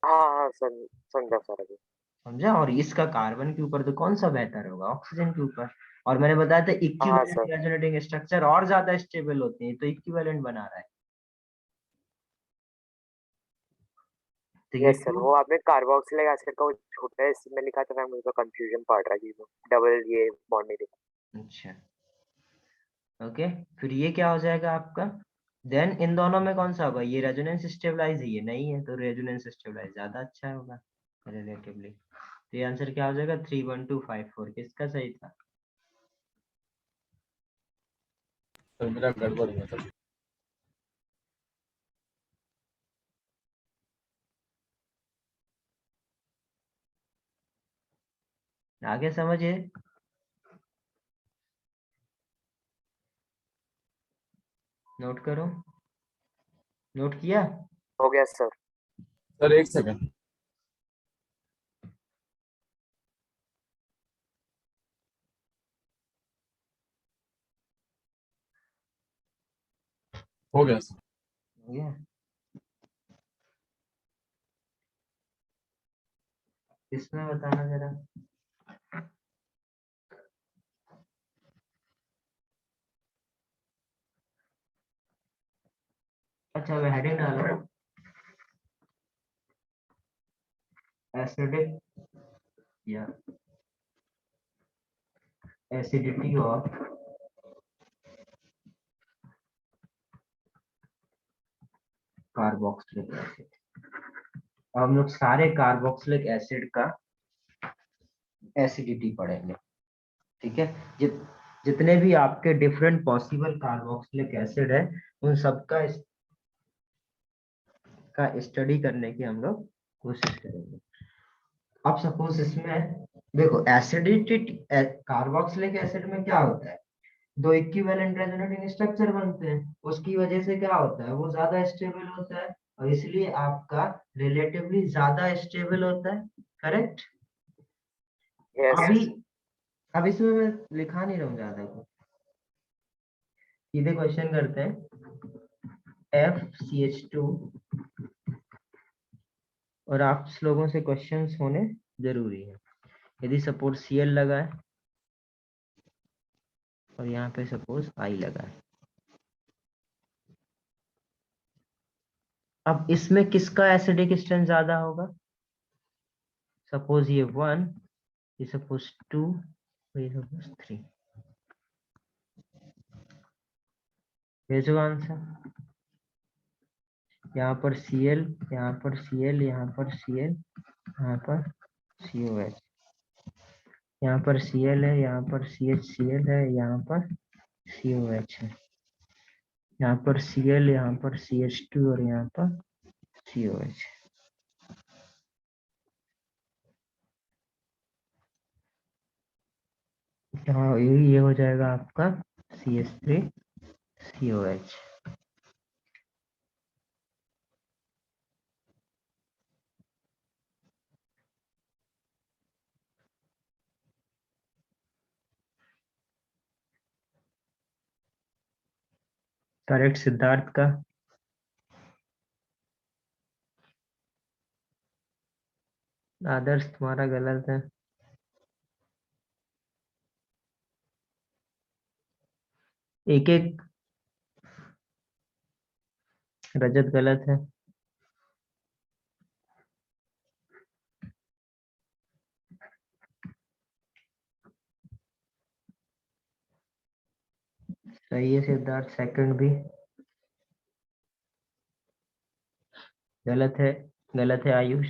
हाँ हाँ सर, समझा सर अभी। समझा, और इसका कार्बन के ऊपर, तो कौन सा बेहतर होगा, ऑक्सीजन के ऊपर। और मैंने बताया था हाँ इक्विवेलेंट सर। रेजोनेटिंग स्ट्रक्चर और ज्यादा स्टेबल होते हैं, तो इक्विवेलेंट बना रहा है। तो ये यस सर, टू, वो आपने कार्बोक्सिलिक एसिड का वो छोटा है इसमें लिखा था मैम, मुझे कंफ्यूजन पड़ रहा है कि डबल ये बॉन्ड नहीं लिखा। अच्छा ओके, फिर ये क्या हो जाएगा आपका, देन इन दोनों में कौन सा होगा, ये रेजोनेंस स्टेबलाइज है, ये नहीं है, तो रेजोनेंस स्टेबलाइज ज्यादा अच्छा होगा रिलेटिवली। तो ये आंसर क्या हो जाएगा 31254, किसका सही था? सर मेरा गड़बड़ हुआ था। आगे समझिए। नोट करो, नोट किया? हो गया सर। सर एक सेकंड। हो गया सर। हो गया? इसमें बताना जरा। अच्छा मैं हेडिंग डालो, एसिडिक या एसिडिटी ऑफ कार्बोक्सिलिक एसिड। हम लोग सारे कार्बोक्सिलिक एसिड का एसिडिटी पढ़ेंगे, ठीक है? जितने भी आपके डिफरेंट पॉसिबल कार्बोक्सिलिक एसिड है, उन सबका स्टडी करने की हम लोग कोशिश करेंगे। अब सपोज इसमें देखो, एसिडिटी कार्बोक्सिलिक एसिड में क्या होता है, दो इक्विवेलेंट रेजोनेटिंग स्ट्रक्चर बनते हैं, उसकी वजह से क्या होता है, वो ज्यादा स्टेबल होता है, और इसलिए आपका रिलेटिवली ज्यादा स्टेबल होता है, करेक्ट? यस अभी अब इसमें मैं लिखा नहीं रहा हूँ ज्यादा को, सीधे क्वेश्चन करते हैं। FCH2, और आप लोगों से क्वेश्चंस होने जरूरी है। यदि सपोज Cl लगा है और यहाँ पे सपोज I लगा है, अब इसमें किसका एसिडिक स्ट्रेंथ ज्यादा होगा? सपोज ये 1, ये सपोज 2, ये सपोज 3, भेजो आंसर। यहाँ पर Cl, यहाँ पर Cl, यहाँ पर Cl, यहाँ पर COH, यहाँ पर Cl है, यहाँ पर CHCl है, यहाँ पर COH है, यहाँ पर Cl, यहाँ पर CH2 और यहाँ पर COH। हाँ ये हो जाएगा आपका CH3COH। करेक्ट सिद्धार्थ का? आदर्श तुम्हारा गलत है। एक एक, रजत गलत है। सही है सिद्धार्थ, सेकंड भी गलत है, गलत है आयुष।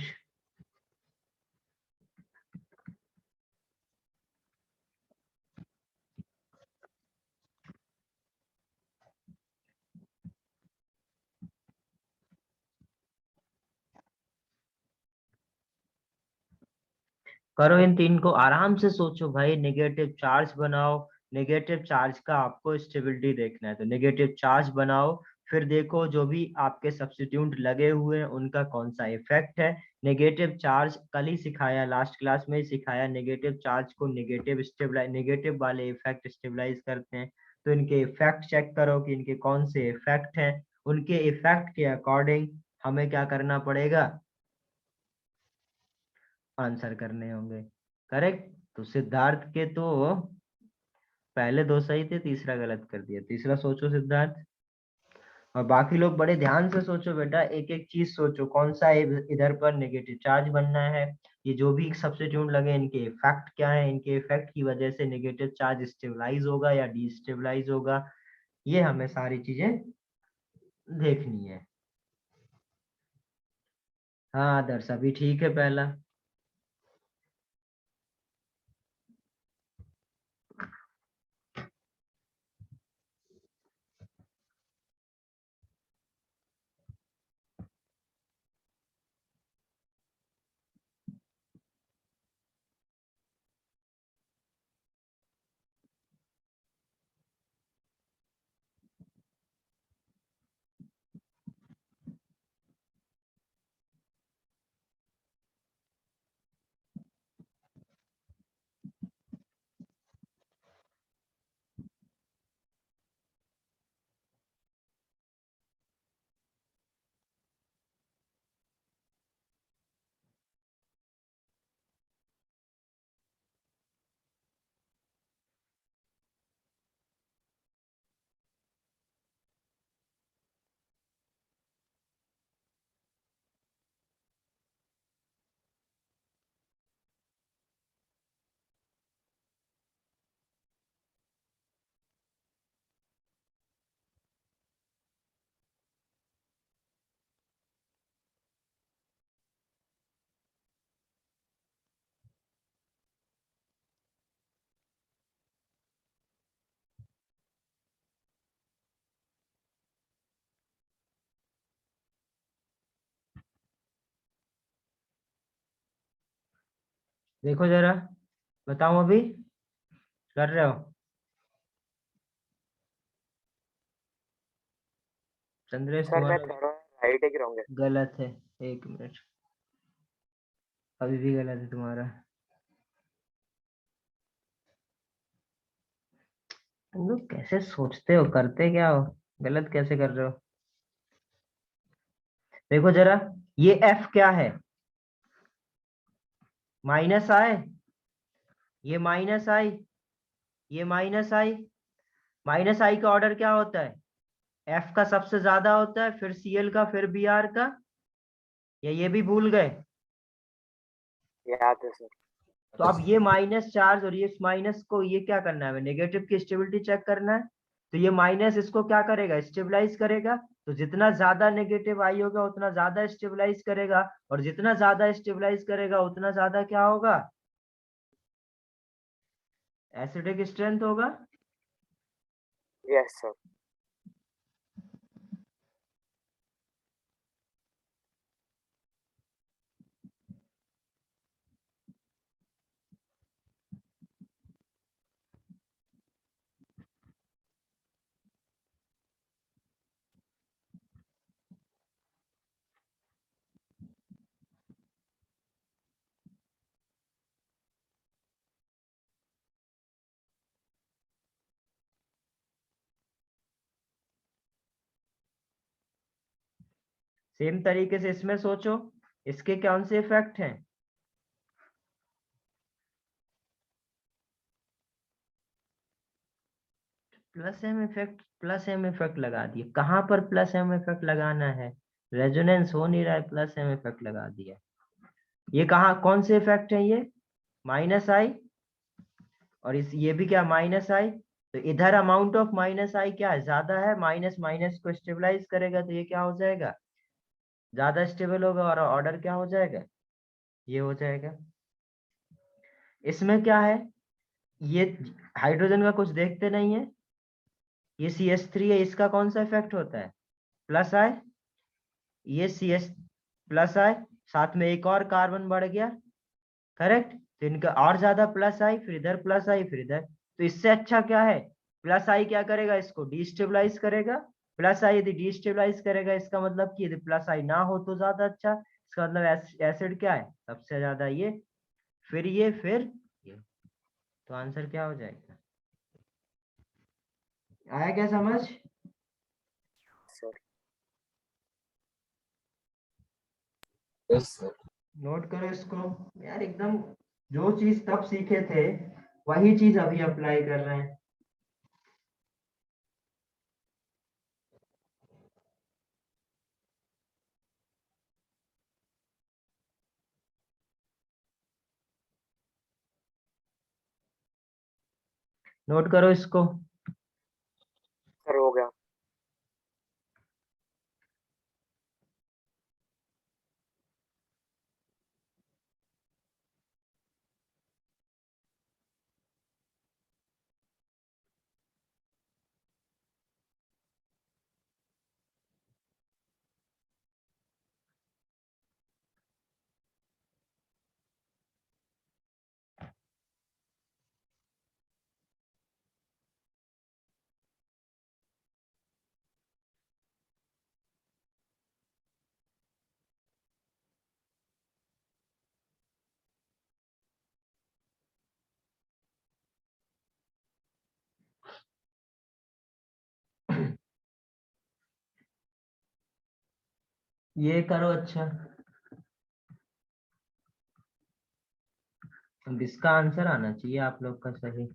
करो इन तीन को, आराम से सोचो भाई, नेगेटिव चार्ज बनाओ। नेगेटिव चार्ज का आपको स्टेबिलिटी देखना है, तो नेगेटिव चार्ज बनाओ, फिर देखो जो भी आपके सब्स्टिट्यूट लगे हुए हैं उनका कौन सा इफेक्ट है। नेगेटिव चार्ज कल ही सिखाया, लास्ट क्लास में ही सिखाया, नेगेटिव चार्ज को नेगेटिव वाले इफेक्ट स्टेबलाइज करते हैं। तो इनके इफेक्ट चेक करो कि इनके कौन से इफेक्ट हैं, उनके इफेक्ट के अकॉर्डिंग हमें क्या करना पड़ेगा, आंसर करने होंगे, करेक्ट? तो सिद्धार्थ के तो पहले 2 सही थे, तीसरा गलत कर दिया। तीसरा सोचो सिद्धार्थ, और बाकी लोग बड़े ध्यान से सोचो बेटा, एक एक चीज सोचो, कौन सा इधर पर नेगेटिव चार्ज बनना है, ये जो भी सब्स्टिट्यूट लगे इनके इफेक्ट क्या है, इनके इफेक्ट की वजह से नेगेटिव चार्ज स्टेबलाइज होगा या डिस्टेबलाइज होगा, ये हमें सारी चीजें देखनी है। हाँ आदर्श, अभी ठीक है पहला। देखो जरा, बताओ अभी कर रहे हो? चंद्रेश सर मैं तुम्हारा थोड़ा राइट ही गिराऊंगा। गलत है, 1 मिनट, अभी भी गलत है तुम्हारा। तुम लोग कैसे सोचते हो, करते क्या हो, गलत कैसे कर रहे हो? देखो जरा, ये एफ क्या है, माइनस आई, ये माइनस आई, ये माइनस आई। माइनस आई का ऑर्डर क्या होता है? एफ का सबसे ज्यादा होता है, फिर सीएल का, फिर बीआर का, या ये भी भूल गए? याद है सर। तो अब ये माइनस चार्ज और ये माइनस को, ये क्या करना है, हमें नेगेटिव की स्टेबिलिटी चेक करना है। तो ये माइनस इसको क्या करेगा, स्टेबलाइज करेगा। तो जितना ज्यादा नेगेटिव आई होगा उतना ज्यादा स्टेबलाइज करेगा, और जितना ज्यादा स्टेबलाइज करेगा उतना ज्यादा क्या होगा, एसिडिक स्ट्रेंथ होगा। Yes sir. सेम तरीके से इसमें सोचो, इसके कौन से इफेक्ट हैं? Plus M effect, plus M effect लगा दिए। कहां पर प्लस एम इफेक्ट लगाना है, रेजोनेंस हो नहीं रहा है, प्लस एम इफेक्ट लगा दिया। ये कहाँ, कौन से इफेक्ट है ये, माइनस आई, और इस ये भी क्या, माइनस आई। तो इधर अमाउंट ऑफ माइनस आई क्या है, ज्यादा है, माइनस माइनस को स्टेबलाइज करेगा, तो ये क्या हो जाएगा, ज्यादा स्टेबल होगा, और ऑर्डर क्या हो जाएगा, ये हो जाएगा। इसमें क्या है, ये हाइड्रोजन का कुछ देखते नहीं है, ये CH3 है, इसका कौन सा इफेक्ट होता है, प्लस आई, ये CH प्लस आई, साथ में एक और कार्बन बढ़ गया, करेक्ट। तो इनका और ज्यादा प्लस आई, फिर इधर प्लस आई, फिर इधर। तो इससे अच्छा क्या है, प्लस आई क्या करेगा, इसको डिस्टेबलाइज करेगा। प्लस आई यदि डिस्टेबलाइज करेगा, इसका मतलब कि यदि प्लस आई ना हो तो ज्यादा अच्छा, इसका मतलब एसिड क्या है सबसे ज्यादा, ये, फिर ये, फिर ये। तो आंसर क्या हो जाएगा, आया क्या समझ? Sir yes sir. नोट करो इसको यार, एकदम जो चीज तब सीखे थे वही चीज अभी अप्लाई कर रहे हैं। नोट करो इसको। सर हो गया। ये करो। अच्छा, अब इसका आंसर आना चाहिए आप लोग का सही।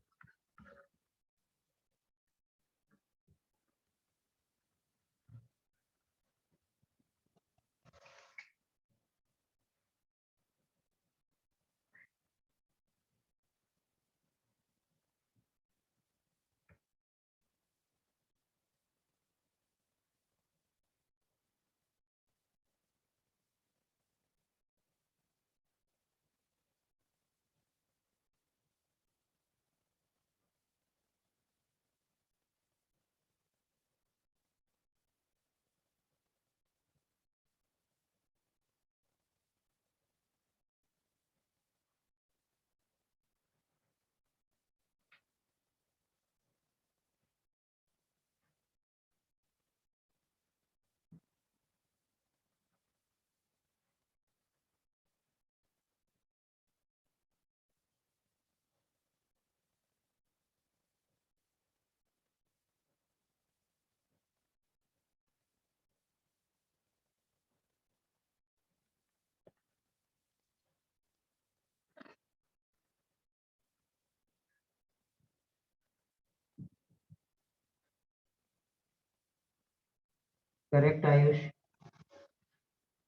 करेक्ट आयुष।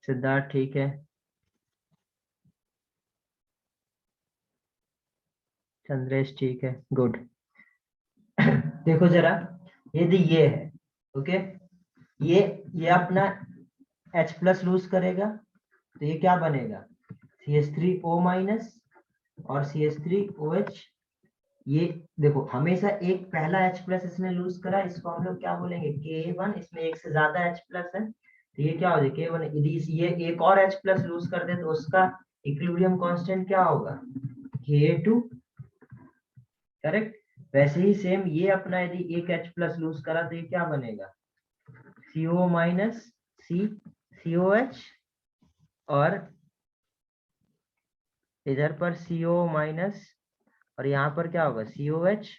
सिद्धार्थ ठीक है। चंद्रेश ठीक है, गुड। देखो जरा, यदि ये है, ओके, ये अपना H प्लस लूज करेगा तो ये क्या बनेगा, CH3O माइनस और CH3OH। ये देखो, हमेशा एक पहला H प्लस इसने लूज करा, इसको हम लोग क्या बोलेंगे, Ka1। इसमें एक से ज्यादा H प्लस है तो ये क्या हो जाएगा, K1। यदि ये एक और H प्लस लूज कर दे तो उसका इक्विलिब्रियम कांस्टेंट क्या होगा, Ka2। करेक्ट। वैसे ही सेम ये अपना यदि एक H प्लस लूज करा तो ये क्या बनेगा, CO माइनस COH, और इधर पर CO माइनस, और यहाँ पर क्या होगा, COH।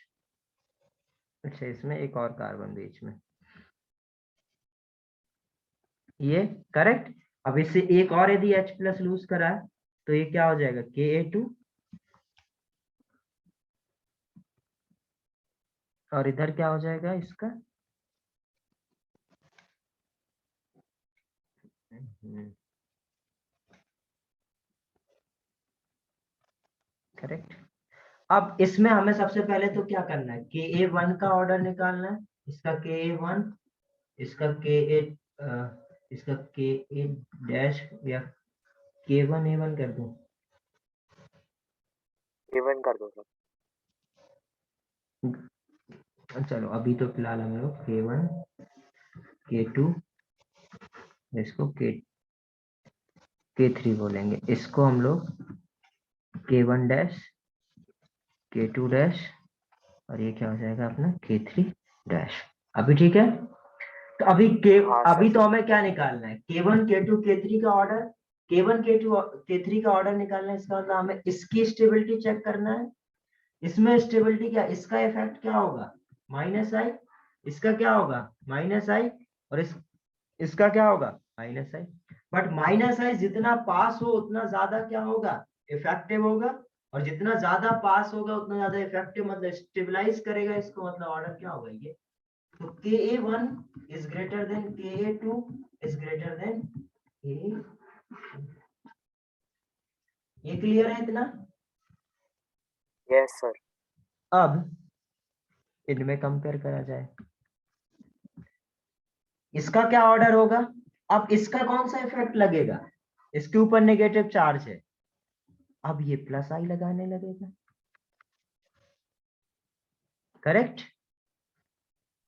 अच्छा, इसमें एक और कार्बन बीच में, ये करेक्ट। अब इससे एक और यदि H प्लस लूज करा तो ये क्या हो जाएगा, Ka2, और इधर क्या हो जाएगा इसका, करेक्ट। अब इसमें हमें सबसे पहले तो क्या करना है, Ka1 का ऑर्डर निकालना है। इसका Ka1, इसका इसका Ka डैश, या K1A1 कर दूं। इवन कर दो सर। चलो अभी तो फिलहाल हम लोग K1 K2, इसको K3 बोलेंगे। इसको हम लोग K1 डैश, K2 डैश, और ये क्या हो जाएगा अपना K3 डैश। अभी ठीक है। तो हाँ अभी सर। तो हमें क्या निकालना है, K1 K2 K3 का ऑर्डर, K1 K2 K3 का ऑर्डर निकालना है। इसका मतलब हमें इसकी स्टेबिलिटी चेक करना है। इसमें स्टेबिलिटी क्या, इसका इफेक्ट क्या होगा, -I, इसका क्या होगा -I, और इसका क्या होगा -I। बट -I जितना पास हो उतना ज्यादा क्या होगा, इफेक्टिव होगा, और जितना ज्यादा पास होगा उतना ज्यादा इफेक्टिव, मतलब स्टेबलाइज करेगा इसको, मतलब ऑर्डर क्या होगा ये। तो Ka1 is greater than Ka2 is greater than Ka। ये क्लियर है इतना। Yes sir. अब इनमें कंपेयर करा जाए। इसका क्या ऑर्डर होगा? अब इसका कौन सा इफेक्ट लगेगा? इसके ऊपर नेगेटिव चार्ज है, अब ये प्लस आई लगाने लगेगा, करेक्ट?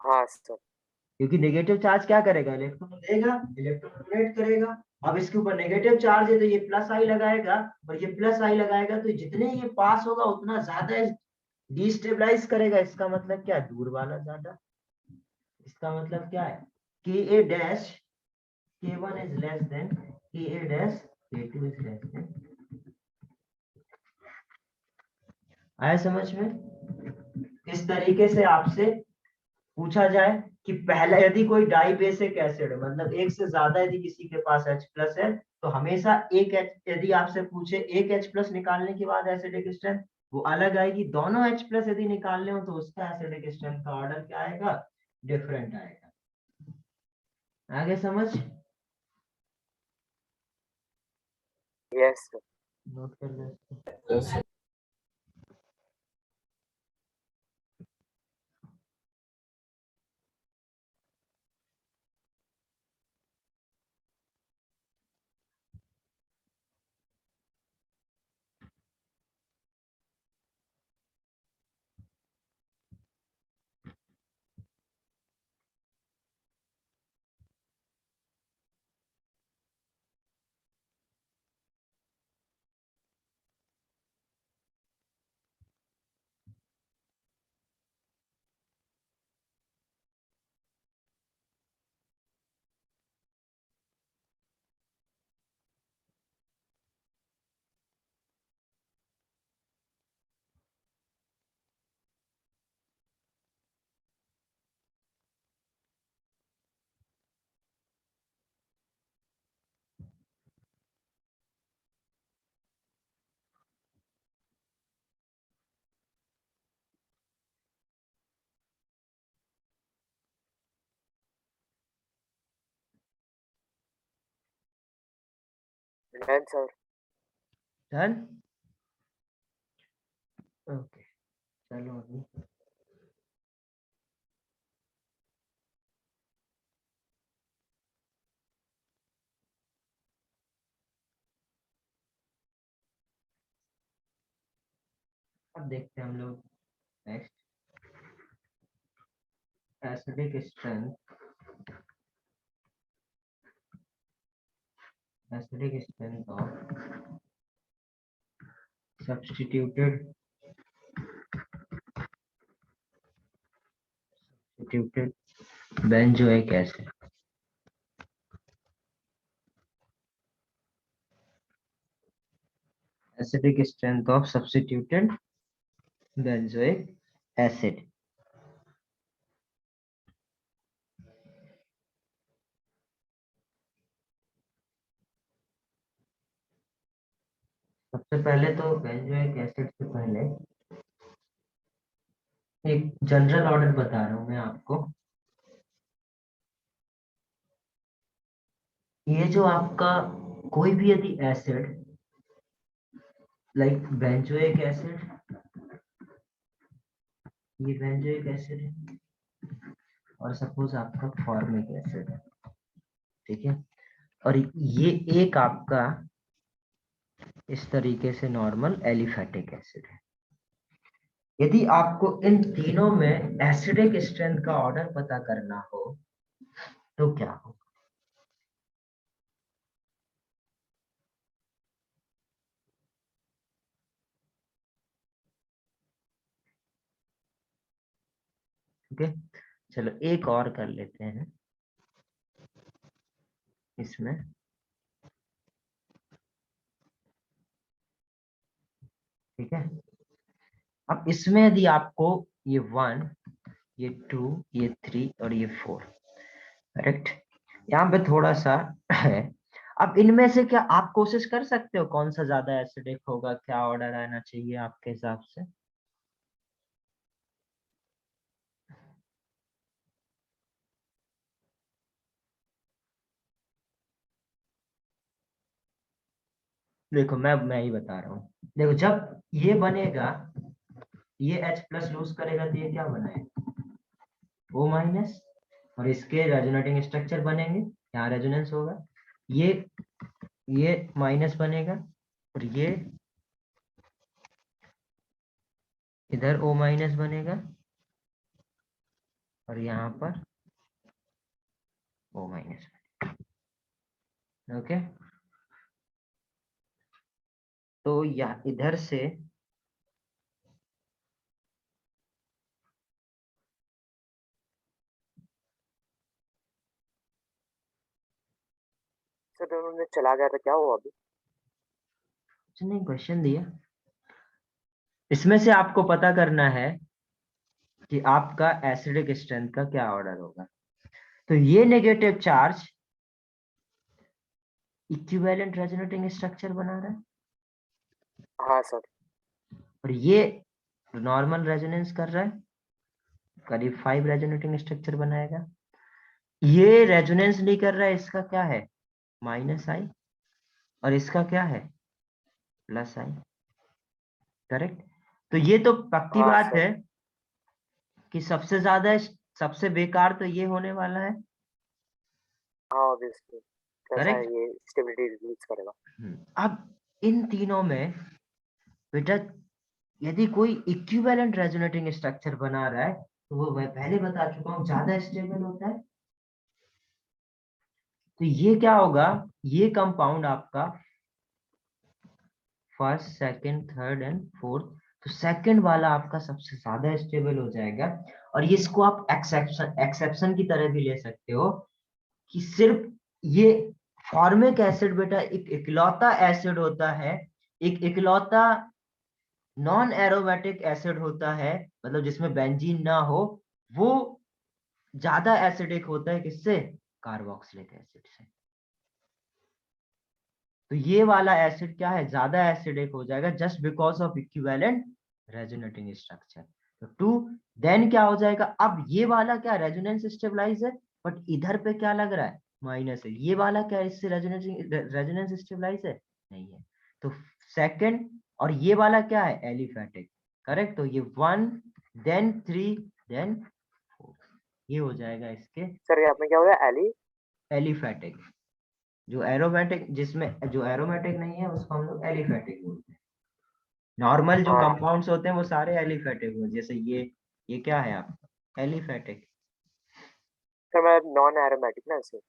हाँ सर। क्योंकि नेगेटिव चार्ज क्या करेगा? इलेक्ट्रॉन देगा, इलेक्ट्रॉन डोनेट करेगा। अब इसके ऊपर नेगेटिव चार्ज है तो ये प्लस आई लगाएगा, और ये प्लस आई लगाएगा तो जितने ये पास होगा उतना ज्यादा डिस्टेबलाइज करेगा। इसका मतलब क्या है? दूर वाला ज्यादा। इसका मतलब क्या है? के ए dash K1 is less than Ka dash, K2 is less than। आया समझ में? इस तरीके से आपसे पूछा जाए कि पहला यदि कोई डाई बेसिक एसिड मतलब एक से ज्यादा यदि किसी के पास H प्लस है तो हमेशा एक H, यदि आपसे पूछे एक H प्लस निकालने के बाद एसिडिक स्ट्रेंथ वो अलग आएगी, दोनों H प्लस यदि निकालने हो तो उसका एसिडिक स्ट्रेंथ का ऑर्डर क्या आएगा? डिफरेंट आएगा। आगे समझ? Yes sir. नोट कर लो। Yes, sir. Done sir. Done. Okay चलो अभी अब देखते हैं हम लोग next acidic strength of substituted benzoic acid। Acidic strength of substituted benzoic acid। सबसे पहले तो बेंजोइक एसिड से पहले एक जनरल ऑर्डर बता रहा हूं मैं आपको। ये जो आपका कोई भी यदि एसिड लाइक बेंजोइक एसिड, ये बेंजोइक एसिड है और सपोज आपका फॉर्मिक एसिड है, ठीक है, और ये एक आपका इस तरीके से नॉर्मल एलिफेटिक एसिड है। यदि आपको इन तीनों में एसिडिक स्ट्रेंथ का ऑर्डर पता करना हो तो क्या हो? ठीक है, चलो एक और कर लेते हैं इसमें। ठीक है, अब इसमें यदि आपको ये 1, ये 2, ये 3 और ये 4, करेक्ट, यहाँ पे थोड़ा सा है। अब इनमें से क्या आप कोशिश कर सकते हो कौन सा ज्यादा एसिडिक होगा, क्या ऑर्डर आना चाहिए आपके हिसाब से? देखो मैं ही बता रहा हूँ। देखो जब ये बनेगा, ये H प्लस लूज करेगा तो ये क्या बनाएगा? O माइनस, और इसके रेजोनेटिंग स्ट्रक्चर बनेंगे, यहाँ रेजोनेंस होगा, ये माइनस बनेगा, और ये इधर O माइनस बनेगा, और यहाँ पर O माइनस। ओके, तो या इधर से सर तो उन्होंने चला गया था, क्या हुआ अभी? नहीं, क्वेश्चन दिया, इसमें से आपको पता करना है कि आपका एसिडिक स्ट्रेंथ का क्या ऑर्डर होगा। तो ये negative charge equivalent resonating structure बना रहा है, हाँ सर। और ये नॉर्मल रेजोनेंस कर रहा है, करीब 5 रेजोनेटिंग स्ट्रक्चर बनाएगा। ये रेजोनेंस नहीं कर रहा है, इसका क्या है, माइनस आई, और इसका क्या है, प्लस आई। करेक्ट, तो ये तो पक्की हाँ बात सर। है कि सबसे ज्यादा, सबसे बेकार तो ये होने वाला है। हाँ ऑब्वियसली, कैसा है करेक्ट, ये स्टेबिलिटी रिलीज करेगा। अब इन तीनों में बेटा यदि कोई इक्विवेलेंट रेजोनेटिंग स्ट्रक्चर बना रहा है तो वो मैं पहले बता चुका हूं ज्यादा स्टेबल होता है। तो ये क्या होगा, ये कंपाउंड आपका first, second, third and fourth, तो सेकंड वाला आपका सबसे ज्यादा स्टेबल हो जाएगा। और ये इसको आप एक्सेप्शन की तरह भी ले सकते हो कि सिर्फ ये फॉर्मिक एसिड बेटा एक इकलौता एसिड होता है, एक इकलौता नॉन एरोमेटिक एसिड होता है, मतलब जिसमें बेंजीन ना हो, वो ज्यादा एसिडिक होता है किससे, कार्बोक्सिलिक एसिड से। तो ये वाला एसिड क्या है, ज्यादा एसिडिक हो जाएगा just because of equivalent resonating structure. तो टू, देन क्या हो जाएगा, अब ये वाला क्या रेजोनेंस स्टेबलाइज है, बट इधर पे क्या लग रहा है, माइनस है, ये वाला क्या इससे रेजोनेंस स्टेबलाइज है, नहीं है। तो सेकंड, और ये वाला क्या है, एलिफेटिक। करेक्ट, तो ये 1 देन 3 देन 4, ये हो जाएगा इसके सर यहाँ पे क्या हो रहा है, एली? एलिफेटिक। जो एरोमेटिक, जिसमें जो एरोमेटिक नहीं है उसको हम लोग एलिफेटिक बोलते हैं। नॉर्मल जो हाँ कंपाउंड्स होते हैं वो सारे एलिफेटिक होते हैं, जैसे ये क्या है आपका, एलिफेटिक। सर, मैं नॉन एरोमेटिक ना इसे।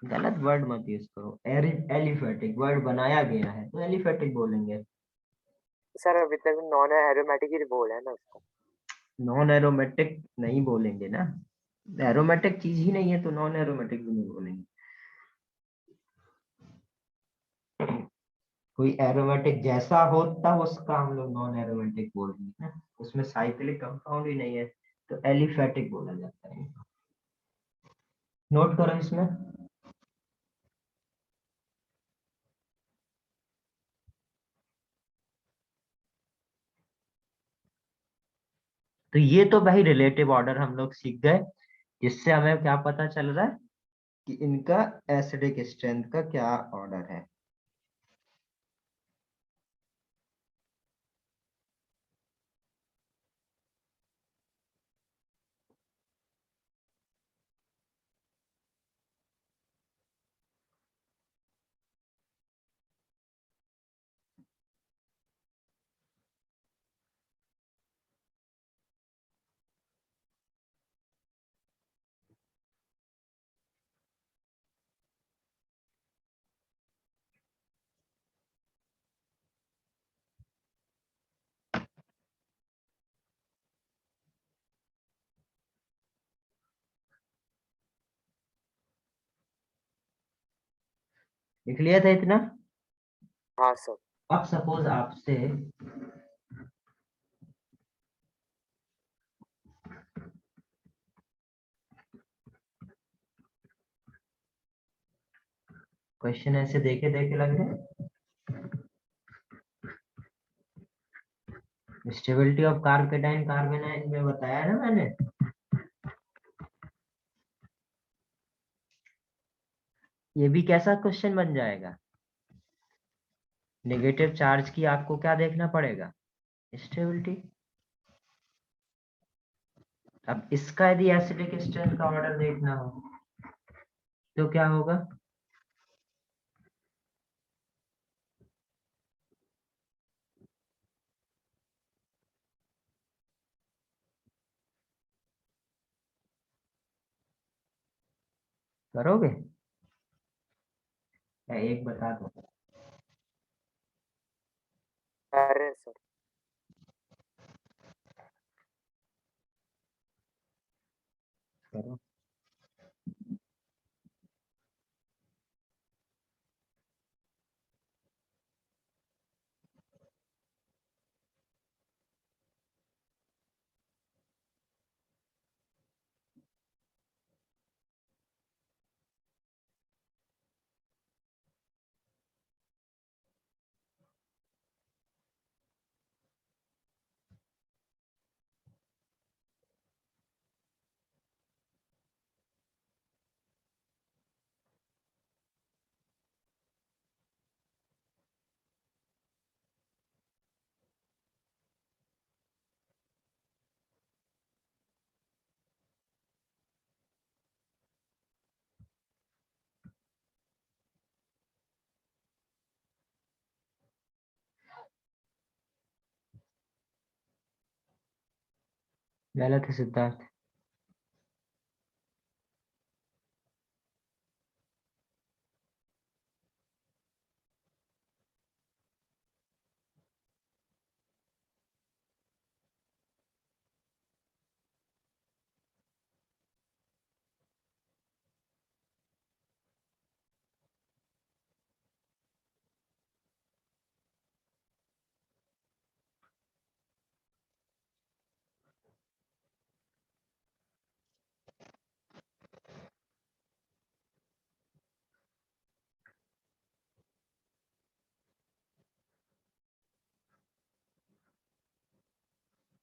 गलत वर्ड मत यूज करो, एलिफेटिक वर्ड बनाया गया है तो एलिफेटिक बोलेंगे। सर अभी तक नॉन एरोमेटिक ही बोला है ना उसको। नॉन एरोमेटिक नहीं बोलेंगे ना, एरोमेटिक चीज ही नहीं है तो नॉन एरोमेटिक भी नहीं बोलेंगे। कोई एरोमेटिक जैसा हो तब उसका हम लोग नॉन एरोमेटिक बोलेंगे ना, उसमें साइक्लिक कंपाउंड ही नहीं है तो एलिफेटिक बोला जाता है। नोट करो इसमें। तो ये तो भाई रिलेटिव ऑर्डर हम लोग सीख गए, जिससे हमें क्या पता चल रहा है कि इनका एसिडिक स्ट्रेंथ का क्या ऑर्डर है। लिख लिया था इतना। हाँ सर। अब सपोज आपसे क्वेश्चन ऐसे देखे देखे लग रहे हैं, स्टेबिलिटी ऑफ कार्बेटाइन कार्बेनाइन में बताया ना मैंने। ये भी कैसा क्वेश्चन बन जाएगा, नेगेटिव चार्ज की आपको क्या देखना पड़ेगा, स्टेबिलिटी। अब इसका यदि एसिडिक स्ट्रेंथ का ऑर्डर देखना हो तो क्या होगा? करोगे या एक बता दो? अरे सर करो। गलत है सिद्धार्थ।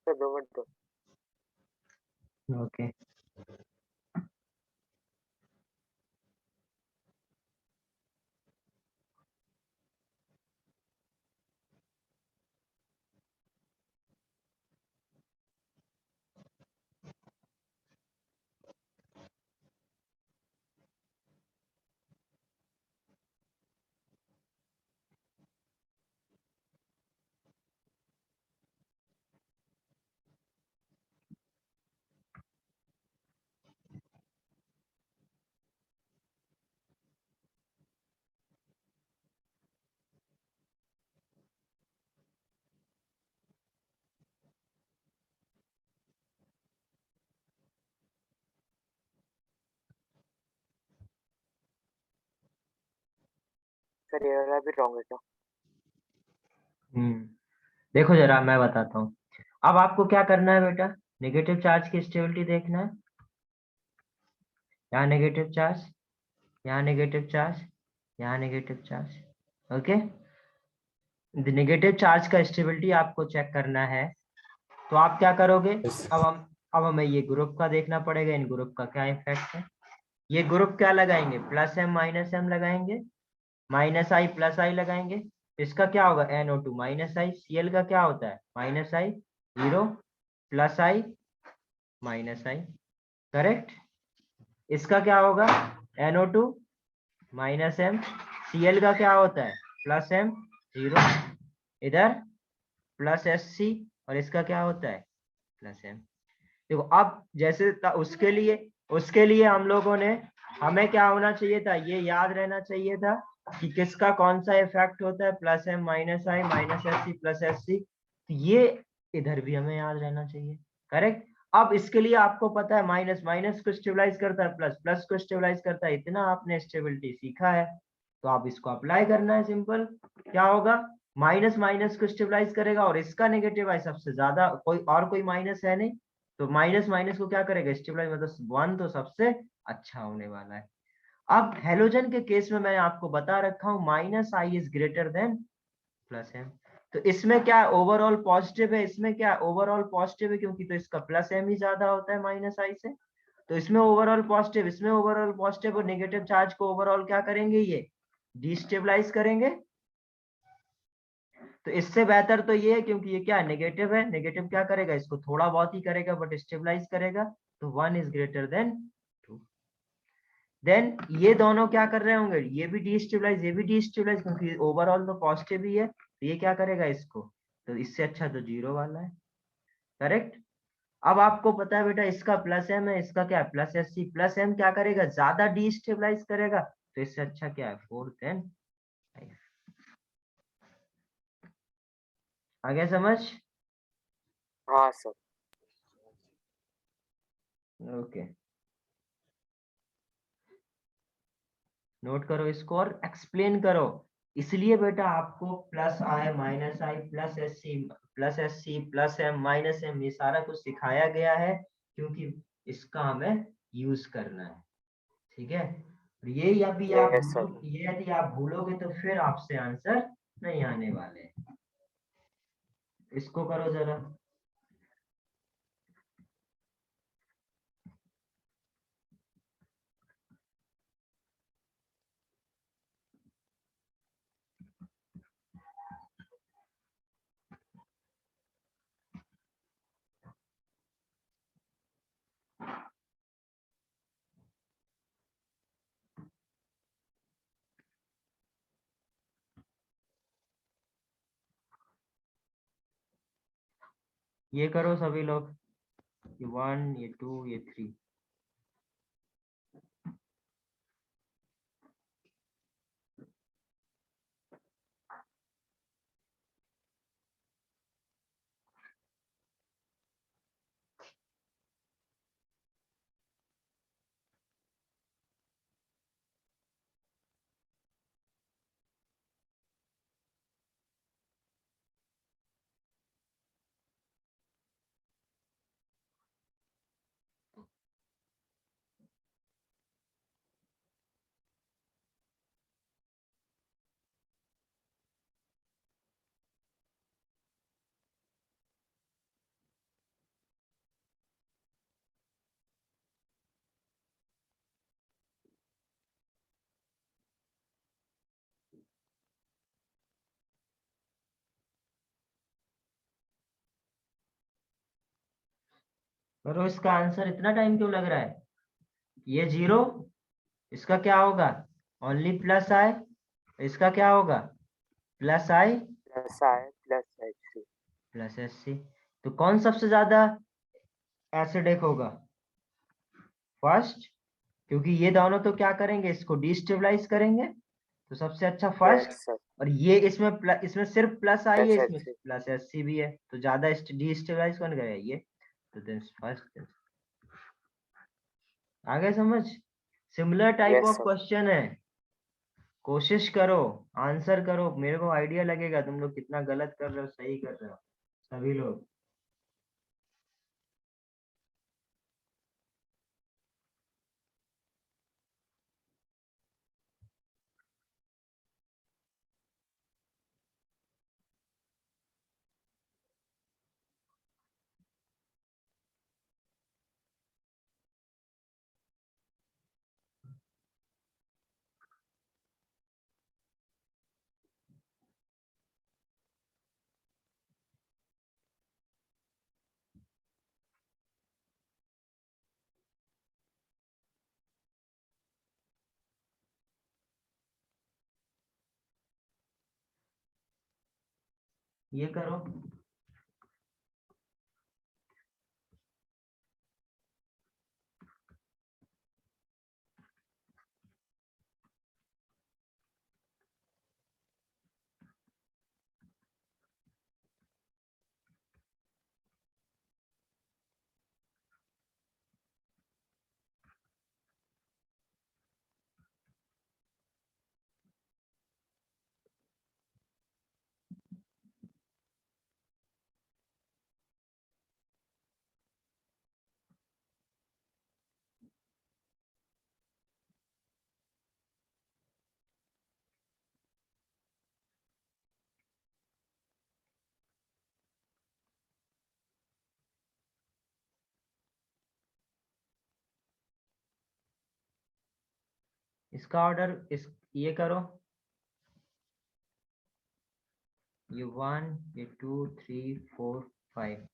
सर 2 मिनट दो। ओके। सर ये वाला भी रॉन्ग है क्या? देखो जरा मैं बताता हूँ। अब आपको क्या करना है बेटा? नेगेटिव चार्ज की स्टेबिलिटी देखना है। यहाँ नेगेटिव चार्ज, यहाँ नेगेटिव चार्ज, यहाँ negative charge. Okay, negative charge का स्टेबिलिटी आपको चेक करना है। तो आप क्या करोगे? अब हमें ये ग्रुप का देखना पड़ेगा, इन ग्रुप का क्या इफेक्ट है। ये ग्रुप क्या लगाएंगे? प्लस एम माइनस एम लगाएंगे, माइनस आई प्लस आई लगाएंगे। इसका क्या होगा? NO2 माइनस आई। Cl का क्या होता है? Minus I 0 plus I minus I. Correct. इसका क्या होगा? NO2 minus M. Cl का क्या होता है? Plus M 0। इधर प्लस SC और इसका क्या होता है? Plus M. देखो अब जैसे उसके लिए हम लोगों ने, हमें क्या होना चाहिए था? ये याद रहना चाहिए था कि किसका कौन सा इफेक्ट होता है, plus M minus I minus SC plus SC। ये इधर भी हमें याद रहना चाहिए। करेक्ट। अब इसके लिए आपको पता है माइनस माइनस को स्टेबलाइज करता है, प्लस प्लस को स्टेबलाइज करता है। इतना आपने स्टेबिलिटी सीखा है तो आप इसको अप्लाई करना है। सिंपल। क्या होगा? माइनस माइनस को स्टेबलाइज करेगा और इसका नेगेटिव है सबसे ज्यादा, कोई माइनस है नहीं, तो माइनस माइनस को क्या करेगा? स्टेबलाइज। मतलब 1 तो सबसे अच्छा होने वाला है। अब हेलोजन के केस में मैंने आपको बता रखा हूं minus I is greater than plus M. तो इसमें क्या ओवरऑल पॉजिटिव है, इसमें क्या ओवरऑल पॉजिटिव है, क्योंकि तो इसका प्लस एम ही ज्यादा होता है माइनस आई से। तो इसमें ओवरऑल पॉजिटिव, इसमें ओवरऑल पॉजिटिव, और नेगेटिव चार्ज को ओवरऑल क्या करेंगे? ये डिस्टेबलाइज करेंगे। तो इससे बेहतर तो ये है, क्योंकि ये क्या नेगेटिव है, नेगेटिव क्या करेगा, इसको थोड़ा बहुत ही करेगा बट स्टेबलाइज करेगा, तो 1 इज ग्रेटर देन 2। देन ये दोनों क्या कर रहे होंगे, ये भी डीस्टेबलाइज, ये भी डीस्टेबलाइज, क्योंकि ओवरऑल तो पॉजिटिव ही है, तो ये क्या करेगा इसको, तो इससे अच्छा तो 0 वाला है। करेक्ट। अब आपको पता है बेटा इसका प्लस एम है, इसका क्या है plus S C, plus M क्या करेगा, ज्यादा डीस्टेबलाइज करेगा, तो इससे अच्छा क्या है 4 देन 5। आ गया समझ? हाँ सर। ओके, नोट करो इसको और एक्सप्लेन करो। इसलिए बेटा आपको plus I minus I plus S C plus M minus M ये सारा कुछ सिखाया गया है, क्योंकि इसका हमें यूज करना है। ठीक है, और ये यस सर। ये यदि आप भूलोगे तो फिर आपसे आंसर नहीं आने वाले। इसको करो जरा। ये करो सभी लोग, ये 1 ये 2 ये 3। करो, इसका आंसर इतना टाइम क्यों लग रहा है, ये 0, इसका क्या होगा ओनली प्लस आई, इसका क्या होगा plus I plus I plus H C. Plus S C. तो कौन सबसे ज्यादा एसिडिक होगा, फर्स्ट, क्योंकि ये दोनों तो क्या करेंगे इसको डिस्टेबलाइज करेंगे, तो सबसे अच्छा फर्स्ट। Yes sir. और ये इसमें सिर्फ प्लस आई है, प्लस एच इसमें सी। प्लस एस सी भी है, तो ज्यादा डिस्टेबलाइज कौन करेगा ये, तो देन फर्स्ट। आ गया समझ? Similar type yes of sir. Question है, कोशिश करो, आंसर करो, मेरे को आइडिया लगेगा तुम लोग कितना गलत कर रहे हो सही कर रहे हो सभी लोग। ये करो, इसका ऑर्डर इस ये करो, ये 1, ये 2, 3, 4, 5।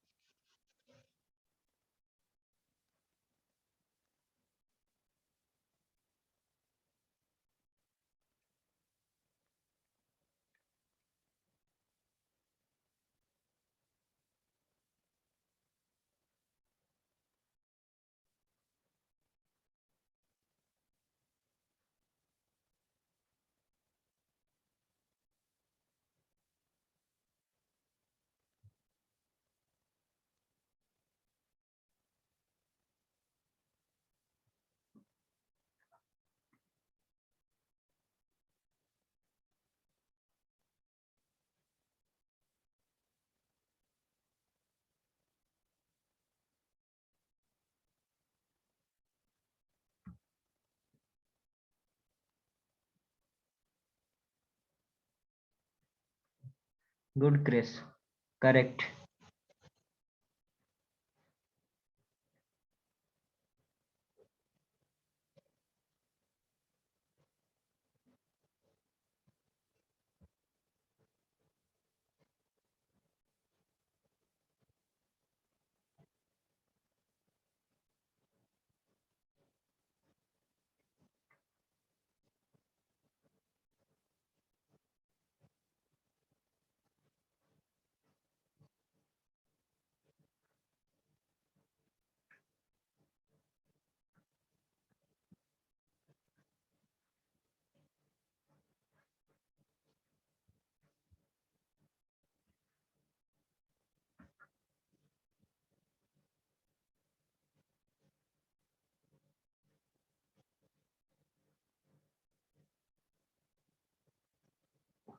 Good Chris, correct.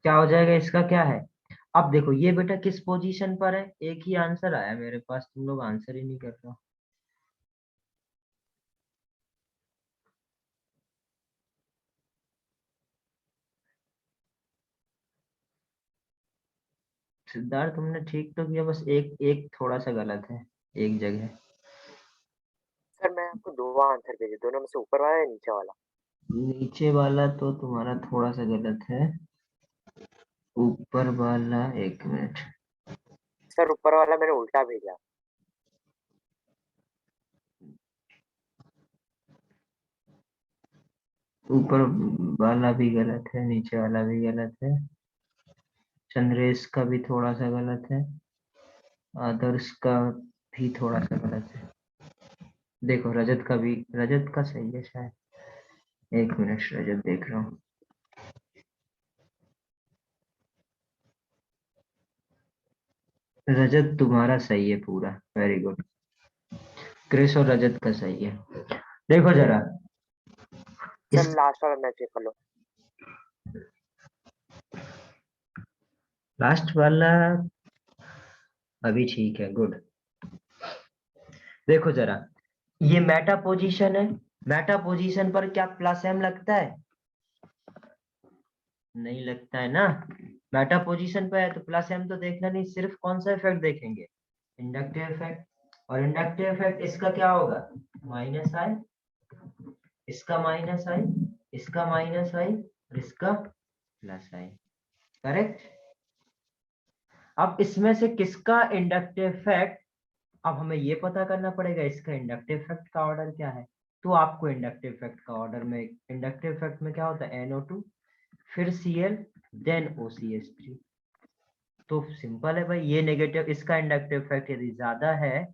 क्या हो जाएगा, इसका क्या है? अब देखो ये बेटा किस पोजीशन पर है, एक ही आंसर आया मेरे पास, तुम लोग आंसर ही नहीं कर रहे हो। सिद्धार्थ तुमने ठीक तो किया, बस एक एक थोड़ा सा गलत है एक जगह। सर मैं आपको दो आंसर भेजे, दोनों में से ऊपर वाला या नीचे वाला? नीचे वाला तो तुम्हारा थोड़ा सा गलत है, ऊपर वाला एक मिनट। सर ऊपर वाला मैंने उल्टा भेजा। ऊपर वाला भी गलत है, नीचे वाला भी गलत है, चंद्रेश का भी थोड़ा सा गलत है, आदर्श का भी थोड़ा सा गलत है। देखो रजत का भी, रजत का सही है शायद, एक मिनट रजत देख रहा हूँ। रजत तुम्हारा सही है पूरा, वेरी गुड। क्रिस और रजत का सही है। देखो जरा सर इस लास्ट वाला मैच चेक कर लो। लास्ट वाला अभी ठीक है, गुड। देखो जरा, ये मेटा पोजीशन है, मेटा पोजीशन पर क्या प्लस एम लगता है? नहीं लगता है ना। मेटा पोजीशन पे है तो प्लस एम तो देखना नहीं, सिर्फ कौन सा इफेक्ट देखेंगे, इंडक्टिव इफेक्ट। और इंडक्टिव इफेक्ट इसका क्या होगा, माइनस आई, इसका माइनस आई, इसका माइनस आई और इसका प्लस आई, करेक्ट। अब इसमें से किसका इंडक्टिव इफेक्ट, अब हमें ये पता करना पड़ेगा इसका इंडक्टिव इफेक्ट का ऑर्डर क्या है। तो आपको इंडक्टिव इफेक्ट का ऑर्डर में, इंडक्टिव इफेक्ट में क्या होता है, NO2 फिर Cl देन OCH3। तो सिंपल है भाई, ये नेगेटिव, इसका इंडक्टिव इफेक्ट यदि ज्यादा है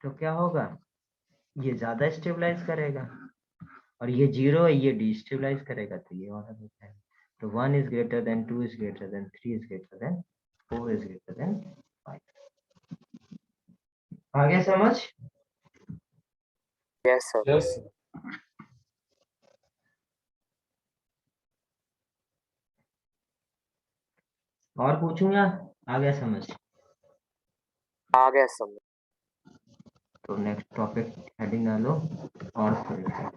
तो क्या होगा, ये ज्यादा स्टेबलाइज करेगा, और ये 0 है ये डिस्टेबलाइज करेगा, तो ये वाला होता है। तो 1 is greater then 2 is greater then 3 is greater then 4 is greater then 5। आगे समझ? Yes sir. यस और पूछूंगा, आ गया समझ? आ गया समझ। तो नेक्स्ट टॉपिक हेडिंग डालो, और फिर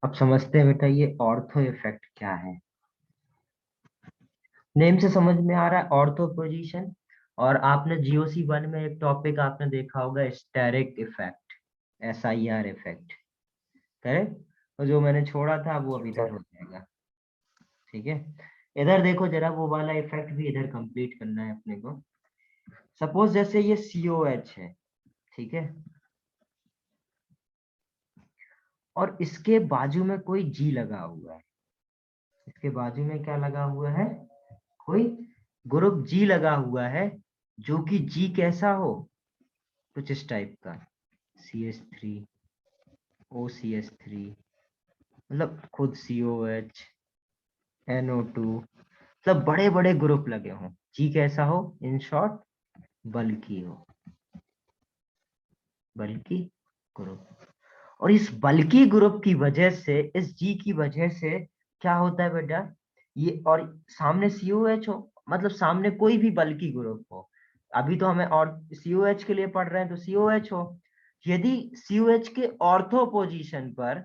अब समझते हैं बेटा ये ऑर्थो इफेक्ट क्या है। नेम से समझ में आ रहा है ऑर्थो पोजीशन। और आपने GOC1 में एक टॉपिक आपने देखा होगा steric effect, SIR effect, correct. तो जो मैंने छोड़ा था वो अब इधर हो जाएगा, ठीक है। इधर देखो जरा, वो वाला इफेक्ट भी इधर कंप्लीट करना है अपने को। सपोज जैसे ये COH है, ठीक है, और इसके बाजू में कोई G लगा हुआ है, इसके बाजू में क्या लगा हुआ है, कोई ग्रुप G लगा हुआ है, जो कि G कैसा हो, कुछ इस टाइप का, CH3 OCH3, मतलब खुद COH NO2, मतलब बड़े बड़े ग्रुप लगे हों, G कैसा हो, इन शॉर्ट बल्कि हो, बल्कि ग्रुप। और इस बल्कि ग्रुप की वजह से, इस G की वजह से क्या होता है बेटा, ये और सामने COH हो, मतलब सामने कोई भी बल्कि ग्रुप हो, अभी तो हमें और COH के लिए पढ़ रहे हैं तो COH हो, यदि COH के ऑर्थो पोजीशन पर,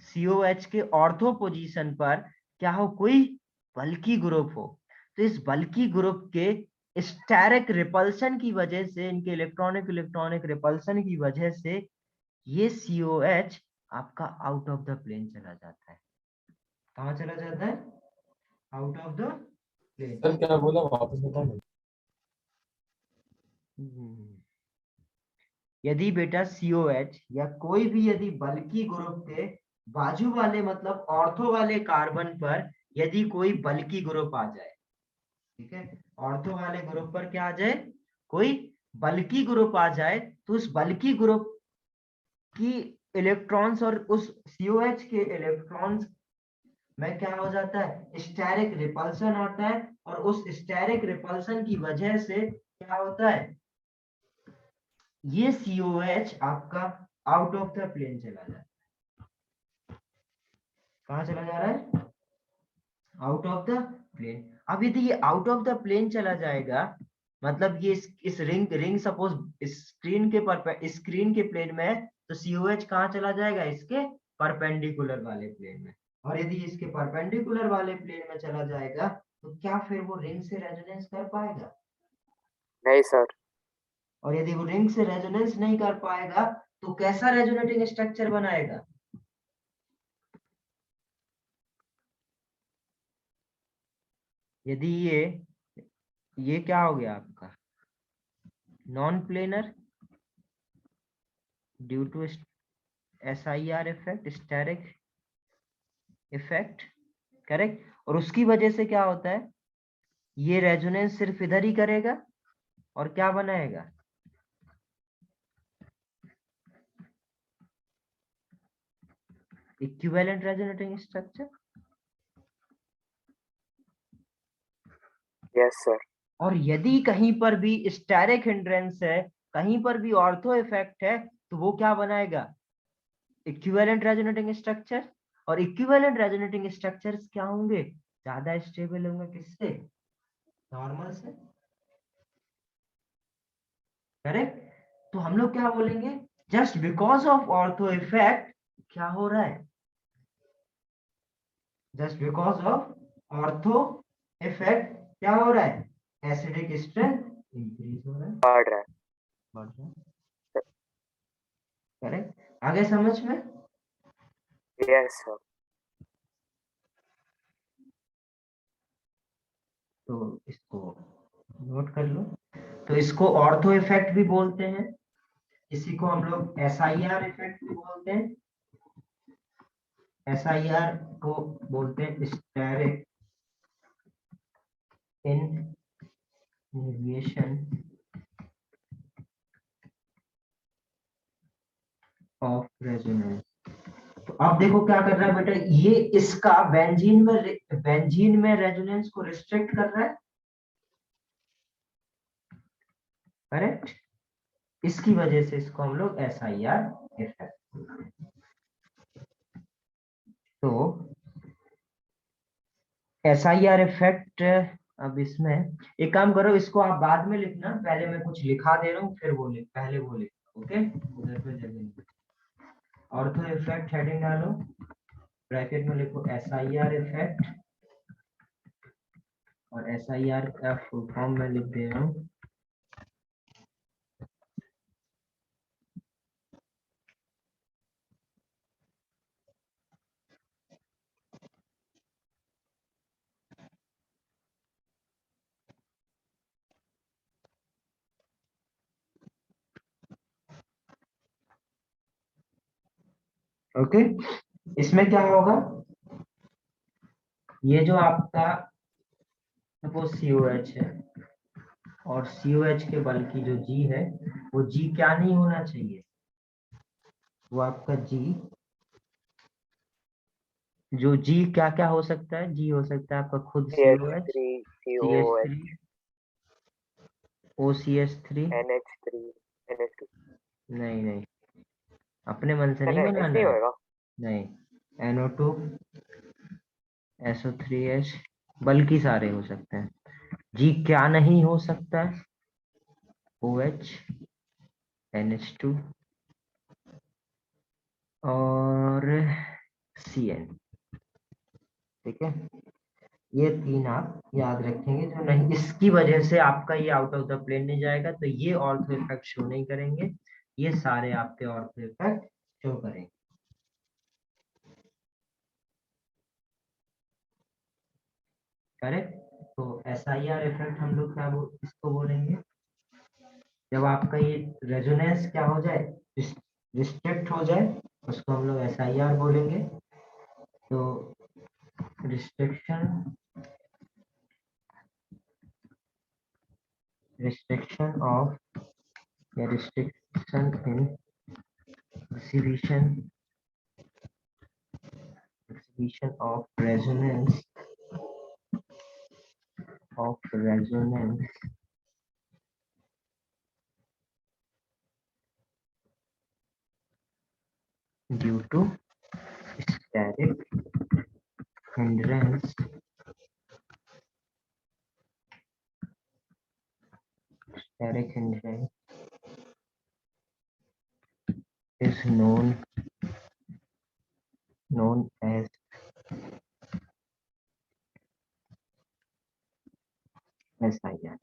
COH के ऑर्थो पोजीशन पर क्या हो, कोई बल्कि ग्रुप हो, तो इस बल्कि ग्रुप के स्टेरिक रिपल्शन की वजह से, इनके इलेक्ट्रॉनिक इलेक्ट्रॉनिक रिपल्शन की वजह से ये COH आपका आउट ऑफ द प्लेन चला जाता है। कहाँ चला जाता है, out of the plane. Sir क्या बोला, वापस बताओ। यदि बेटा COH या कोई भी यदि बल्कि ग्रुप के बाजू वाले, मतलब ऑर्थो वाले कार्बन पर यदि कोई बल्कि ग्रुप आ जाए, ठीक है, ऑर्थो वाले ग्रुप पर क्या आ जाए, कोई बल्कि ग्रुप आ जाए, तो उस बल्कि ग्रुप की इलेक्ट्रॉन्स और उस COH के इलेक्ट्रॉन्स में क्या हो जाता है, स्टेरिक रिपल्सन आता है, और उस स्टेरिक रिपल्सन की वजह से क्या होता है, ये COH आपका आउट ऑफ द प्लेन चला जाता है। कहाँ चला जा रहा है, आउट ऑफ द प्लेन। अब यदि ये आउट ऑफ द प्लेन चला जाएगा, मतलब ये इस रिंग सपोज स्क्रीन के प्लेन में है, तो COH कहाँ चला जाएगा, इसके परपेंडिकुलर वाले प्लेन में। और यदि इसके परपेंडिकुलर वाले प्लेन में चला जाएगा, तो क्या फिर वो रिंग से रेजोनेंस कर पाएगा, नहीं सर। और यदि वो रिंग से रेजोनेंस नहीं कर पाएगा, तो कैसा रेजोनेटिंग स्ट्रक्चर बनाएगा, यदि ये क्या हो गया आपका, non planar due to SIR effect, steric effect, correct. और उसकी वजह से क्या होता है, ये रेजोनेंस सिर्फ इधर ही करेगा, और क्या बनाएगा, equivalent resonating structure. Yes sir. और यदि कहीं पर भी स्टेरिक हिंड्रेंस है, कहीं पर भी ऑर्थो इफेक्ट है, तो वो क्या बनाएगा, इक्विवेलेंट रेजोनेटिंग स्ट्रक्चर। और इक्विवेलेंट रेजोनेटिंग स्ट्रक्चर्स क्या होंगे, ज्यादा स्टेबल होंगे, किससे, नॉर्मल से, करेक्ट। तो हम लोग क्या बोलेंगे, just because of ortho effect क्या हो रहा है, just because of ortho effect क्या हो रहा है, एसिडिक स्ट्रेंथ इंक्रीज हो रहा है, बढ़ रहा है। बढ़ रहा है, करेक्ट। आगे समझ में, यस सर। तो इसको नोट कर लो। तो इसको ऑर्थो इफेक्ट भी बोलते हैं, इसी को हम लोग SIR इफेक्ट भी बोलते हैं, SIR को बोलते हैं स्टेरिक इनहिबिशन ऑफ रेजोनेंस। तो अब देखो क्या कर रहा है बेटा, ये इसका बेंजीन में रेजोनेंस को रिस्ट्रिक्ट कर रहा है, करेक्ट। इसकी वजह से इसको हम लोग SIR इफेक्ट बोलते हैं। तो SIR इफेक्ट, अब इसमें एक काम करो, इसको आप बाद में लिखना, पहले मैं कुछ लिखा दे रहा हूँ, फिर वो लिख, पहले वो लिख, ओके, उधर पे जगह नहीं। ऑर्थो इफेक्ट हेडिंग डालो, ब्रैकेट में लिखो SIR इफेक्ट, और SIR का फुल फॉर्म में लिख दे रहा हूँ। ओके, इसमें क्या होगा, ये जो आपका सपोज COH है और COH के बल की जो G है वो G क्या नहीं होना चाहिए, वो आपका G, जो G क्या क्या हो सकता है, G हो सकता है आपका खुद COH, CH3 CH3, OCH3, NH3 NH2 नहीं नहीं, अपने मन से नहीं ऐसे बनाना नहीं है, होएगा। नहीं, NO2, SO3H, बल्कि सारे हो सकते हैं। G क्या नहीं हो सकता है, OH, NH2 और CN, ठीक है। ये तीन आप याद रखेंगे, जो नहीं इसकी वजह से आपका ये आउट ऑफ द प्लेन नहीं जाएगा, तो ये ऑर्थो इफेक्ट शो नहीं करेंगे, ये सारे आपके ऑर्थो इफेक्ट शो करेंगे। करेक्ट। तो SIR इफेक्ट हम लोग क्या इसको बोलेंगे, जब आपका ये रेजोनेंस क्या हो जाए, रिस्ट्रिक्ट हो जाए, उसको हम लोग SIR बोलेंगे। तो रिस्ट्रिक्शन ऑफ या restriction in exhibition of resonance due to steric hindrance is known as SIR.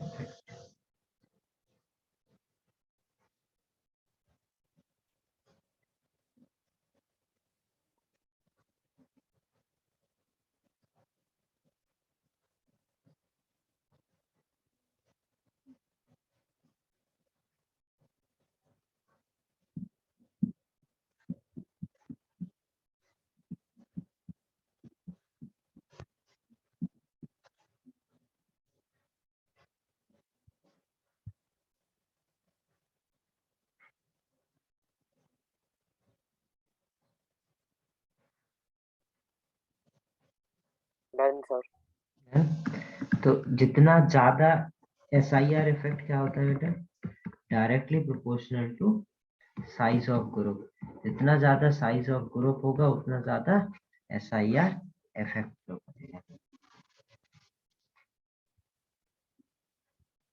Done sir. तो जितना ज्यादा SIR इफेक्ट क्या होता है बेटा, directly proportional to size of group, जितना ज्यादा साइज ऑफ ग्रुप होगा उतना ज्यादा SIR इफेक्ट होगा,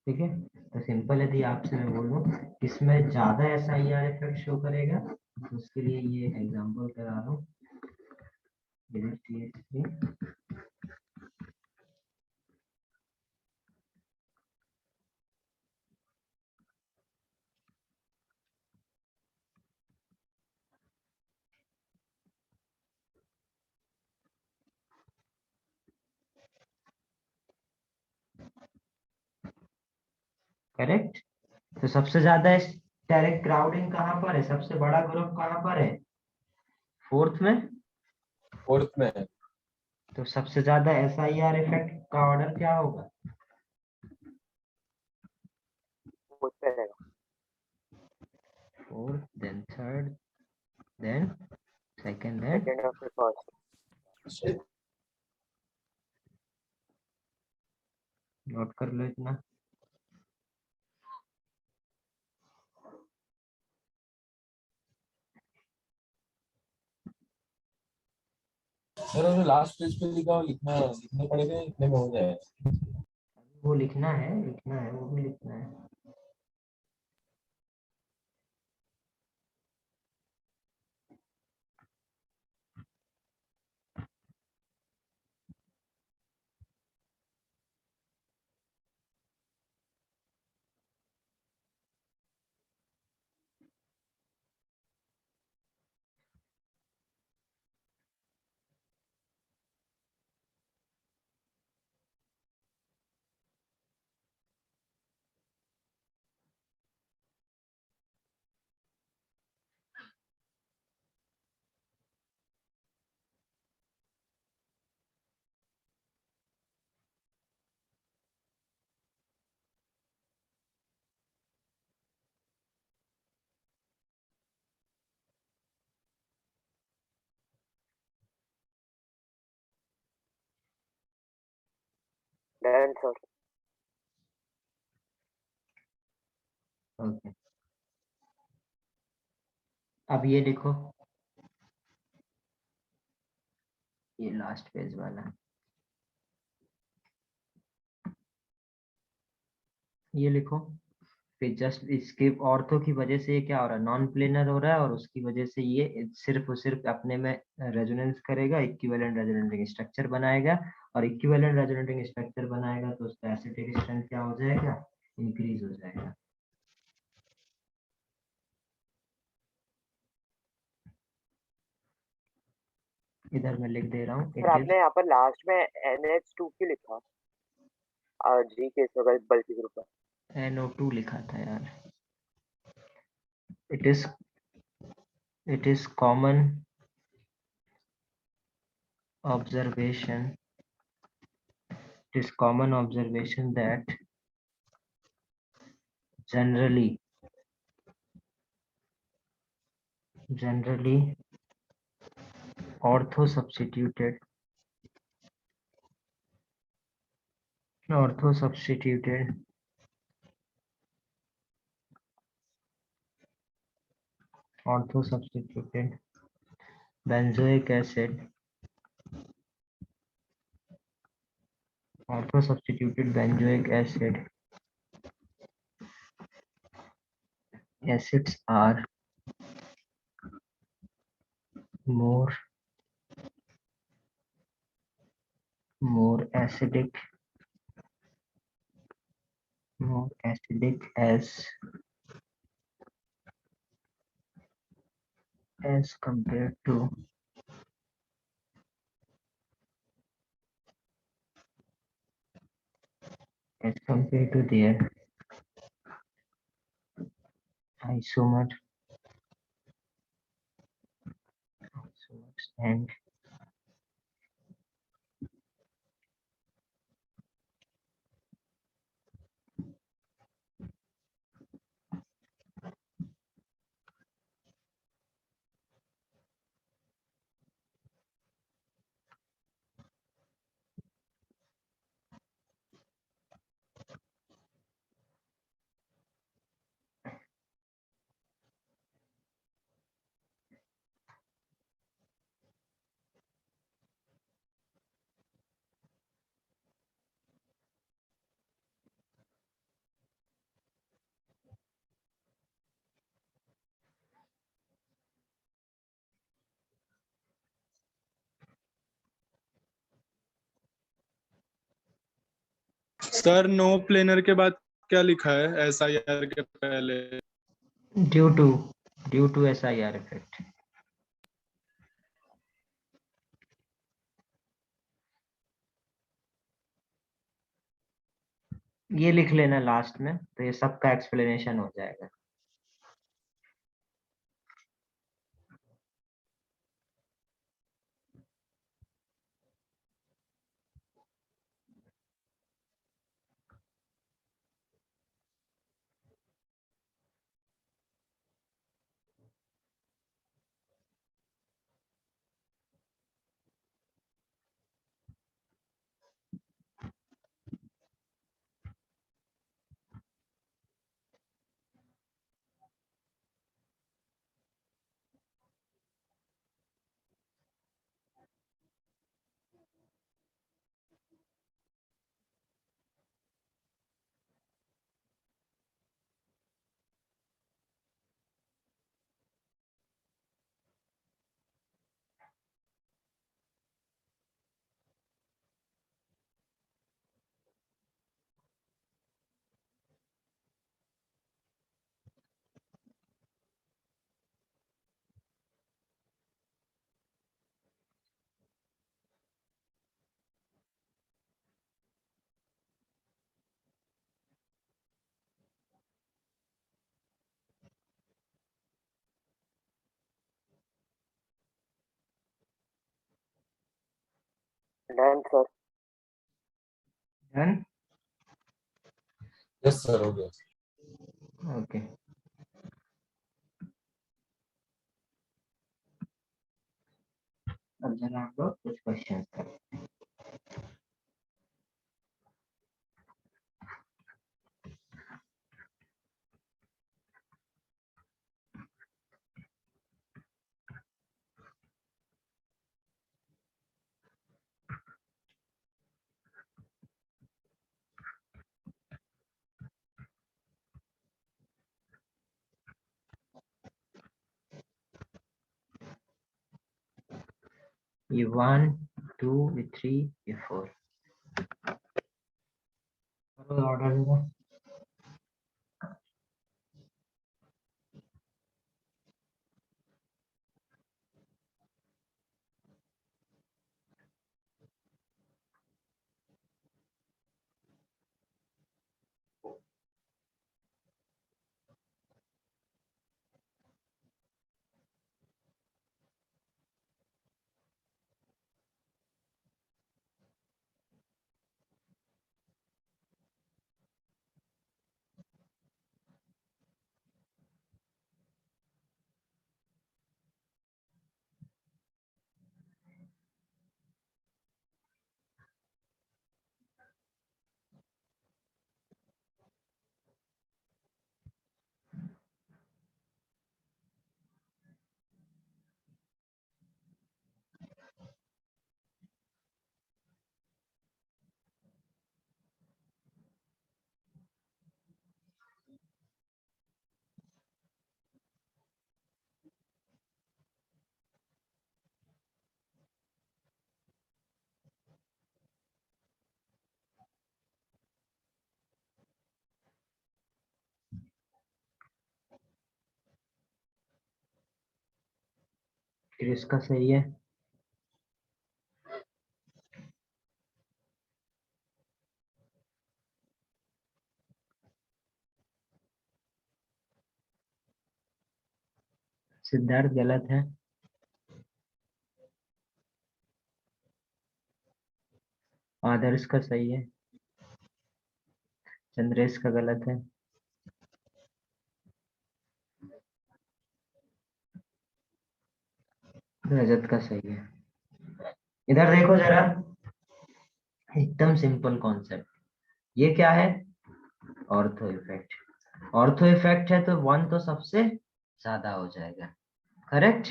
ठीक है। तो सिंपल, यदि आपसे मैं बोलूं इसमें ज्यादा SIR इफेक्ट शो करेगा, तो उसके लिए ये एग्जांपल करा रहा हूँ। करेक्ट। तो सबसे ज्यादा स्टेरिक क्राउडिंग कहाँ पर है, सबसे बड़ा ग्रुप कहाँ पर है, फोर्थ में। फोर्थ में है। तो सबसे ज्यादा SIR इफेक्ट का ऑर्डर क्या होगा, मुझ पे रहेगा। Fourth, then third, then second, then second और फिर फर्स्ट। नोट कर लो इतना। सर वो लास्ट पेज पे लिखा लिखने पड़ेगा, इतने में हो जाएगा। वो लिखना है, वो भी लिखना है। Done sir. ओके, अब ये देखो, ये लास्ट पेज वाला, ये लिखो। फिर जस्ट इसके ऑर्थो की वजह से ये क्या हो रहा है, नॉन प्लेनर हो रहा है, और उसकी वजह से ये सिर्फ और सिर्फ अपने में रेजोनेंस करेगा, इक्विवेलेंट रेजोनेटिंग स्ट्रक्चर बनाएगा, और इक्विवेलेंट रेजोनेटिंग स्ट्रक्चर बनाएगा तो उसका एसिटिक स्ट्रेंथ क्या हो जाएगा, इंक्रीज हो जाएगा। इधर मैं लिख दे रहा हूँ, सर इट आपने इज यहाँ पर लास्ट में NH2 क्यों लिखा? जी केस होगा बल्कि ग्रुप में। NO2 लिखा था यार। It is common observation, it is common observation that generally ortho substituted benzoic acid, acids are more acidic as compared to their isomers and sir no planar के बाद क्या लिखा है SIR के पहले? due to SIR effect। ये लिख लेना लास्ट में, तो ये सबका एक्सप्लेनेशन हो जाएगा। Done sir. Done. Yes sir हो गया। ओके, अब जरा आप लोग कुछ क्वेश्चन करें। ये 1 2 ये 3 ये 4 ऑर्डर होगा। फिर इसका सही है। सिद्धार्थ गलत है। आदर्श का सही है। चंद्रेश का गलत है। रजत का सही है। इधर देखो जरा, एकदम सिंपल कॉन्सेप्ट। ये क्या है? Ortho effect. ऑर्थो इफेक्ट है तो 1 तो सबसे ज्यादा हो जाएगा, correct?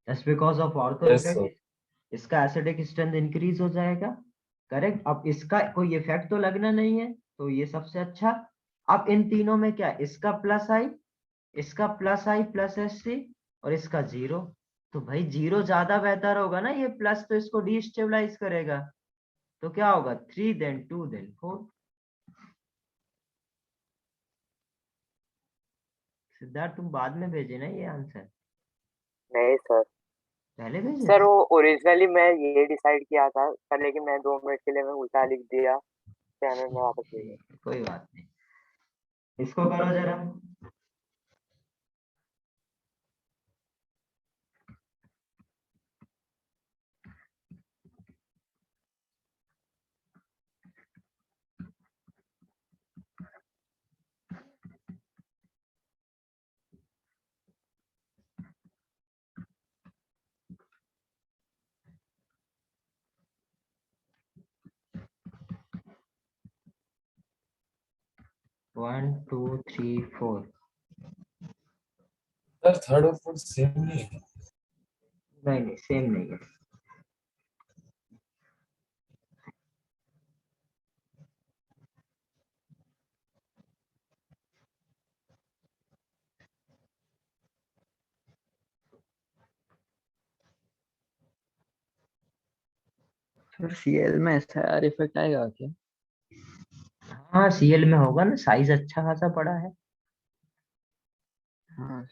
Just because of ortho yes sir. Effect इसका एसिडिक स्ट्रेंथ इंक्रीज हो जाएगा, करेक्ट? अब इसका कोई इफेक्ट तो लगना नहीं है, तो ये सबसे अच्छा। अब इन तीनों में क्या, इसका प्लस आई, इसका प्लस आई प्लस एस सी, और इसका जीरो। तो भाई जीरो ज्यादा बेहतर होगा ना, ये प्लस तो इसको डिस्टेबलाइज करेगा। तो क्या होगा, 3 देन 2 देन 4। सिद्धार्थ तुम बाद में भेजे ना ये आंसर, नहीं सर। पहले भेजे सर थे? वो ओरिजिनली मैं ये डिसाइड किया था पर लेकिन मैं 2 मिनट के लिए मैं उल्टा लिख दिया, फिर मैं वापस ले लिया। कोई बात नहीं, इसको करो जरा। 1 2 3 4। सर थर्ड और फोर्थ सेम नहीं है। नहीं नहीं, सेम नहीं है। फिर सीएल में एसआईआर इफेक्ट आएगा क्या? हाँ सीएल में होगा ना, साइज अच्छा खासा पड़ा है। हाँ।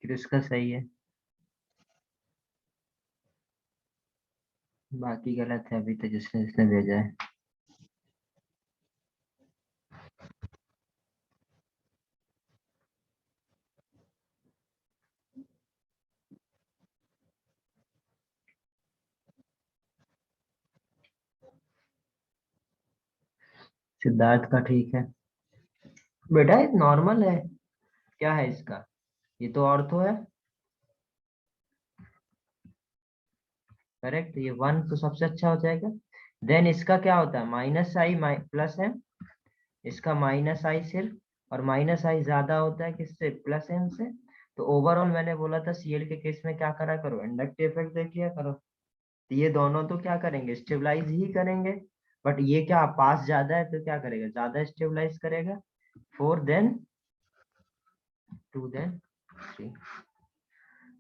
क्रिस का सही है, बाकी गलत है अभी तो जिसने जिसने भेजा है। सिद्धार्थ का ठीक है बेटा, ये नॉर्मल है। क्या है इसका, ये तो ऑर्थो है, करेक्ट। ये 1 तो सबसे अच्छा हो जाएगा। देन इसका क्या होता है, माइनस आई प्लस है, इसका माइनस आई सिर्फ, और माइनस आई ज्यादा होता है किससे, प्लस एम से। तो ओवरऑल मैंने बोला था सीएल के केस में क्या करा करो, इंडक्टिव इफेक्ट देख लिया करो। तो ये दोनों तो क्या करेंगे, स्टेबलाइज ही करेंगे। बट ये क्या पास ज्यादा है तो क्या करेगा, ज्यादा स्टेबलाइज करेगा। 4 देन 2 देन 3।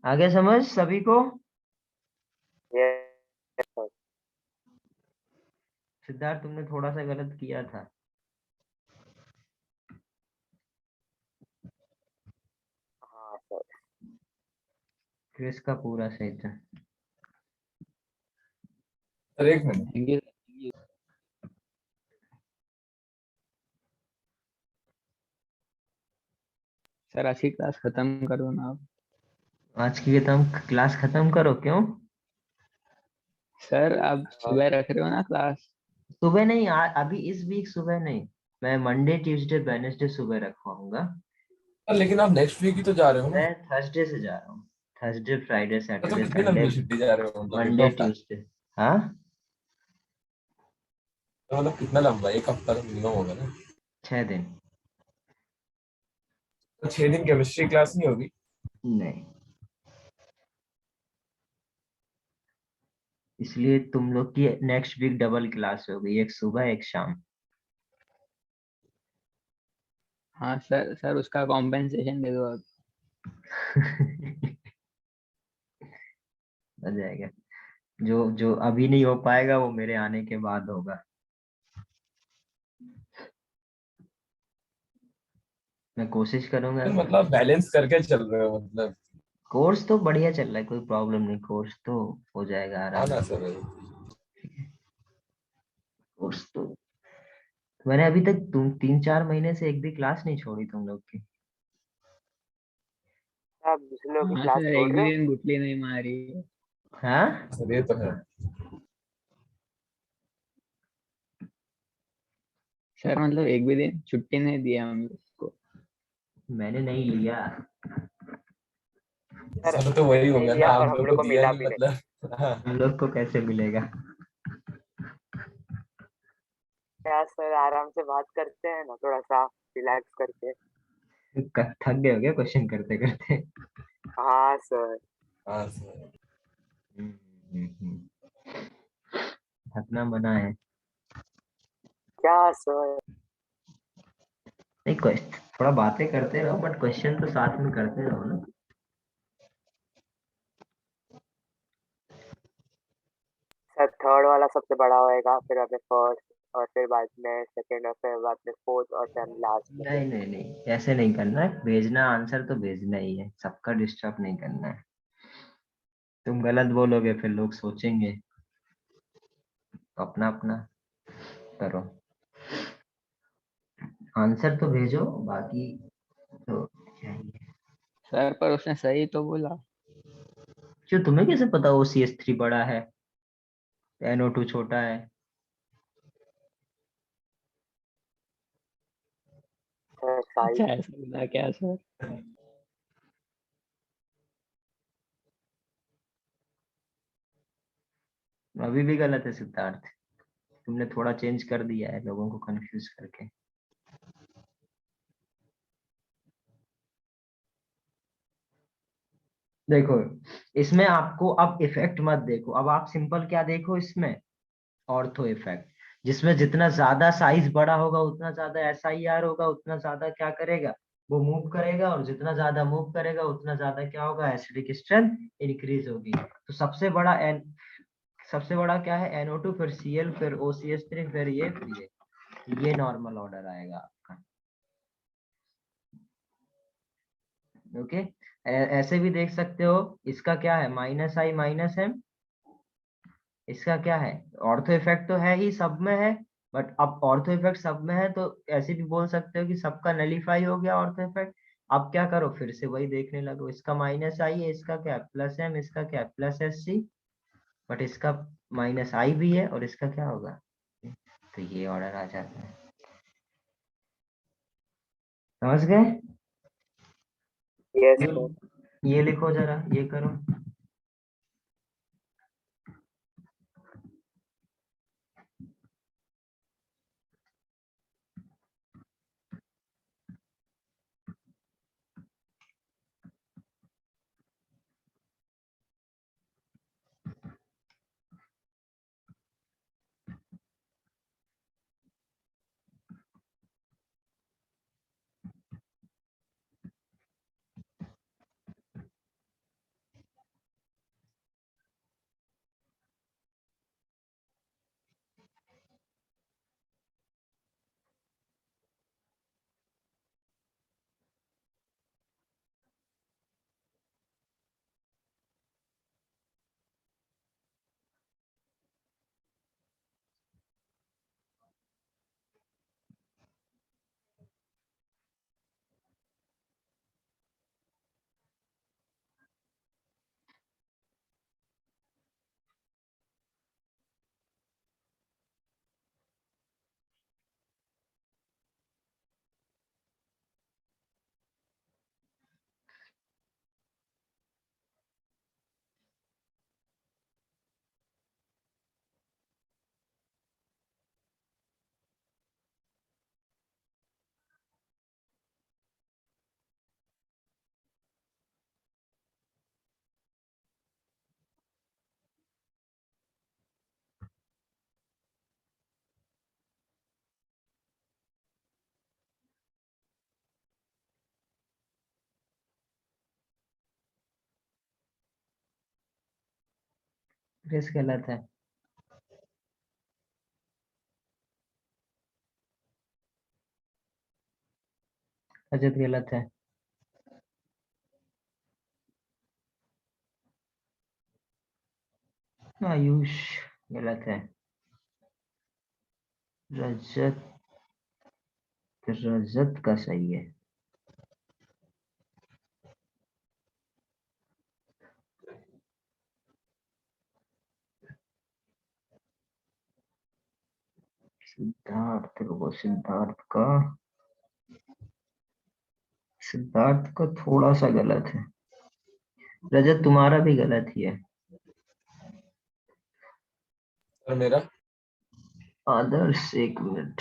आगे समझ सभी को। Yes, sir. सिद्धार्थ तुमने थोड़ा सा गलत किया था। हाँ सर। क्रिस का पूरा सही था। सर एक मिनट, थैंक यू। सर आज की क्लास खत्म करो ना आप। आज की क्लास खत्म करो, क्यों? सर आप सुबह रख रहे हो ना क्लास। सुबह नहीं, अभी इस वीक सुबह नहीं, मैं मंडे ट्यूसडे वेडनेसडे सुबह रखवाऊंगा। सर लेकिन आप नेक्स्ट वीक ही तो जा रहे हो ना। मैं थर्सडे से जा रहा हूँ, थर्सडे फ्राइडे तो सैटरडे कितनी संडे लंबी छुट्टी जा रहे हो, मतलब एक मंडे हफ्ता? ट्यूसडे। हाँ तो मतलब कितना लंबा, एक हफ्ता का मिनिमम होगा ना। 6 दिन। तो 6 दिन केमिस्ट्री क्लास नहीं होगी? नहीं, इसलिए तुम लोग की नेक्स्ट वीक डबल क्लास होगी, एक सुबह एक शाम। हाँ सर, सर उसका कॉम्पेंसेशन दे दो आप। हो जाएगा, जो जो अभी नहीं हो पाएगा वो मेरे आने के बाद होगा। मैं कोशिश करूंगा। सर मतलब बैलेंस करके चल रहे हो मतलब। कोर्स तो बढ़िया चल रहा है, कोई प्रॉब्लम नहीं, कोर्स तो हो जाएगा हाँ आराम ना से। सर। कोर्स तो मैंने अभी तक तुम 3-4 महीने से एक भी क्लास नहीं छोड़ी तुम लोग की। आप दूसरे लोगों की हाँ क्लास सर, छोड़ एक भी रहे हो? दिन गुटली नहीं मारी। हाँ सर ये तो है। सर मतलब एक भी दिन छुट्टी नहीं दिया हम लोग को। मैंने नहीं लिया। सर सर तो वही हो नहीं गया ना, लिया और हम हम लोग लोग को को दिया मिला नहीं भी नहीं। मतलब। हाँ। तुम लोग को कैसे मिलेगा? क्या सर, आराम से बात करते हैं ना, थोड़ा सा रिलैक्स करके। थक गए हो क्या क्वेश्चन करते करते? हाँ सर। हाँ सर। थकना मना है। क्या सर? नहीं, क्वेश्चन थोड़ा बातें करते रहो बट क्वेश्चन तो साथ में करते रहो ना। सर थर्ड वाला सबसे बड़ा होएगा, फिर हमें फर्स्ट, और फिर बाद में सेकंड, और फिर बाद में फोर्थ, और फिर लास्ट में नहीं नहीं नहीं, ऐसे नहीं करना है, भेजना आंसर तो भेजना ही है, सबका डिस्टर्ब नहीं करना है। तुम गलत बोलोगे फिर लोग सोचेंगे, तो अपना अपना करो, आंसर तो भेजो, बाकी तो क्या ही है। सर पर उसने सही तो बोला। क्यों, तुम्हें कैसे पता OCH3 बड़ा है, NO2 छोटा है? Sir size. अच्छा ऐसा बोला क्या सर? अभी भी गलत है सिद्धार्थ, तुमने थोड़ा चेंज कर दिया है लोगों को कंफ्यूज करके। देखो, इसमें आपको अब इफेक्ट मत देखो, अब आप सिंपल क्या देखो इसमें, ऑर्थो इफेक्ट, जिसमें जितना ज्यादा साइज बड़ा होगा उतना ज्यादा SIR होगा, उतना ज्यादा क्या करेगा, वो मूव करेगा, और जितना ज्यादा मूव करेगा उतना ज्यादा क्या होगा, एसिडिक स्ट्रेंथ इंक्रीज होगी। तो सबसे बड़ा क्या है, NO2, फिर Cl, फिर OCH3, फिर ये नॉर्मल ऑर्डर आएगा आपका। ओके, ऐसे भी देख सकते हो, इसका क्या है माइनस आई माइनस एम, इसका क्या है ऑर्थो इफेक्ट तो है ही, सब में है, बट अब ऑर्थो इफेक्ट सब में है तो ऐसे भी बोल सकते हो कि सबका नलीफाई हो गया ऑर्थो इफेक्ट। अब क्या करो, फिर से वही देखने लगो, इसका माइनस आई है, इसका क्या प्लस एम, इसका क्या प्लस एस सी, बट इसका माइनस आई भी है और इसका क्या होगा, तो ये ऑर्डर आ जाता है। समझ गए? यस ये सर। ये लिखो जरा, ये करो। रेस गलत है। अजत गलत है। आयुष गलत है। रजत, रजत का सही है। सिद्धार्थ को, सिद्धार्थ का थोड़ा सा गलत है। रजत तुम्हारा भी गलत ही है। सर मेरा आदर्श एक मिनट,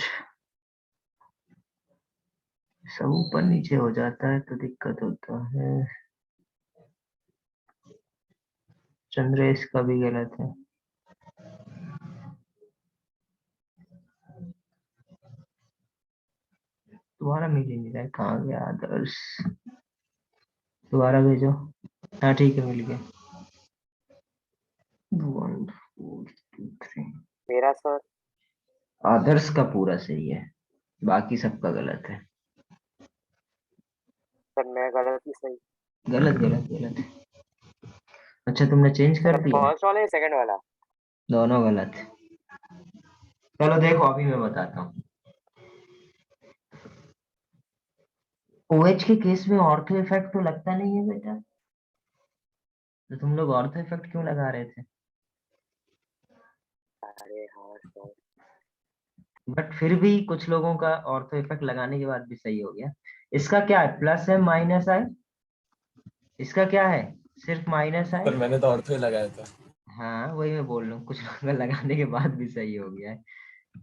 सब ऊपर नीचे हो जाता है तो दिक्कत होता है। चंद्रेश का भी गलत है। तुम्हारा मिल ही नहीं रहा है, कहाँ गया आदर्श, दोबारा भेजो। हाँ ठीक है, मिल गया। 1 4 2 3। मेरा सर। आदर्श का पूरा सही है, बाकी सबका गलत है। सर मैं गलत ही सही। गलत गलत गलत। अच्छा तुमने चेंज कर सर दिया? फर्स्ट वाला या सेकंड वाला? दोनों गलत। चलो देखो अभी मैं बताता हूँ। OH के केस में ऑर्थो इफेक्ट तो लगता नहीं है बेटा, तो तुम लोग ऑर्थो इफेक्ट क्यों लगा रहे थे? अरे हाँ सर। बट फिर भी कुछ लोगों का ऑर्थो इफेक्ट लगाने के बाद भी सही हो गया। इसका क्या है प्लस है माइनस है, इसका क्या है सिर्फ माइनस है। सर मैंने तो ऑर्थो ही लगाया था। हाँ वही मैं बोल रहा हूँ, कुछ लोगों का लगाने के बाद भी सही हो गया है,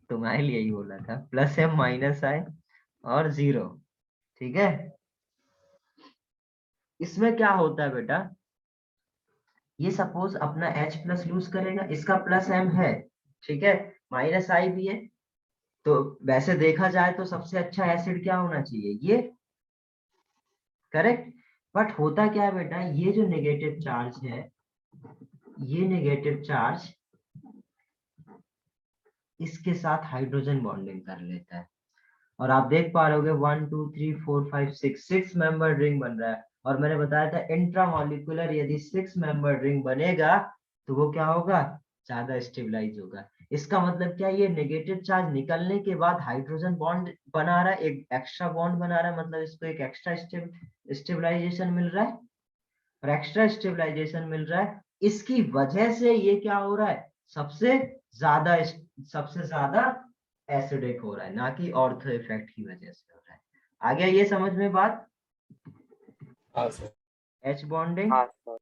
तुम्हारे लिए ही बोला था। प्लस है माइनस है और जीरो, ठीक है। इसमें क्या होता है बेटा, ये सपोज अपना H प्लस लूज करेगा, इसका प्लस M है, ठीक है, माइनस I भी है, तो वैसे देखा जाए तो सबसे अच्छा एसिड क्या होना चाहिए, ये, करेक्ट। बट होता क्या है बेटा, ये जो नेगेटिव चार्ज है, ये नेगेटिव चार्ज इसके साथ हाइड्रोजन बॉन्डिंग कर लेता है, और आप देख पा रहे होगे 1 2 3 4 5 6 6 मेंबर रिंग बन रहा है, और मैंने बताया था इंट्रामॉलिक्यूलर यदि 6 मेंबर रिंग बनेगा तो वो क्या होगा, ज्यादा स्टेबलाइज होगा। इसका मतलब क्या, ये नेगेटिव चार्ज निकलने के बाद हाइड्रोजन बॉन्ड बना रहा है, एक एक्स्ट्रा बॉन्ड बना रहा है, मतलब इसको एक एक्स्ट्रा स्टेबलाइजेशन मिल रहा है, और एक्स्ट्रा स्टेबलाइजेशन मिल रहा है, इसकी वजह से ये क्या हो रहा है, सबसे ज्यादा एसिडिक हो रहा है, ना कि ऑर्थो इफेक्ट की वजह से हो रहा है। आ गया ये समझ में बात? हाँ सर। H bonding. हाँ सर।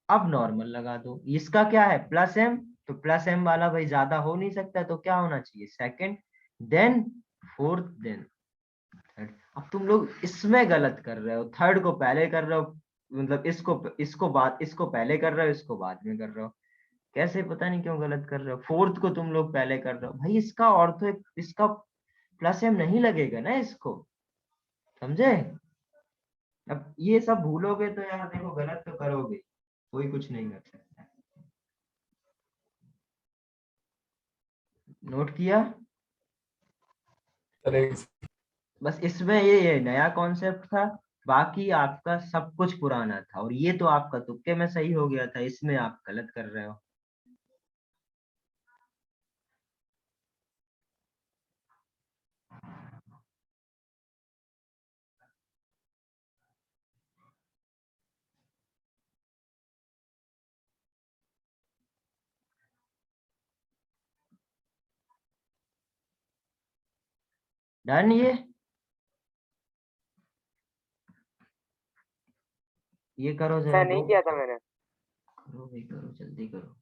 अब नॉर्मल लगा दो, इसका क्या है प्लस एम, तो प्लस एम वाला भाई ज्यादा हो नहीं सकता, तो क्या होना चाहिए second, then fourth, then third. अब तुम लोग इसमें गलत कर रहे हो, थर्ड को पहले कर रहे हो, मतलब इसको पहले कर रहे हो, इसको बाद में कर रहे हो, कैसे पता नहीं क्यों गलत कर रहे हो। फोर्थ को तुम लोग पहले कर रहे हो, भाई इसका ऑर्थो, इसका प्लस एम नहीं लगेगा ना इसको, समझे? अब ये सब भूलोगे तो यार देखो गलत तो करोगे, कोई कुछ नहीं कर सकता। नोट किया? सर बस इसमें ये नया कॉन्सेप्ट था, बाकी आपका सब कुछ पुराना था, और ये तो आपका तुक्के में सही हो गया था, इसमें आप गलत कर रहे हो। डन ये करो जरा, सर नहीं दो किया था मैंने। करो भाई, करो जल्दी करो।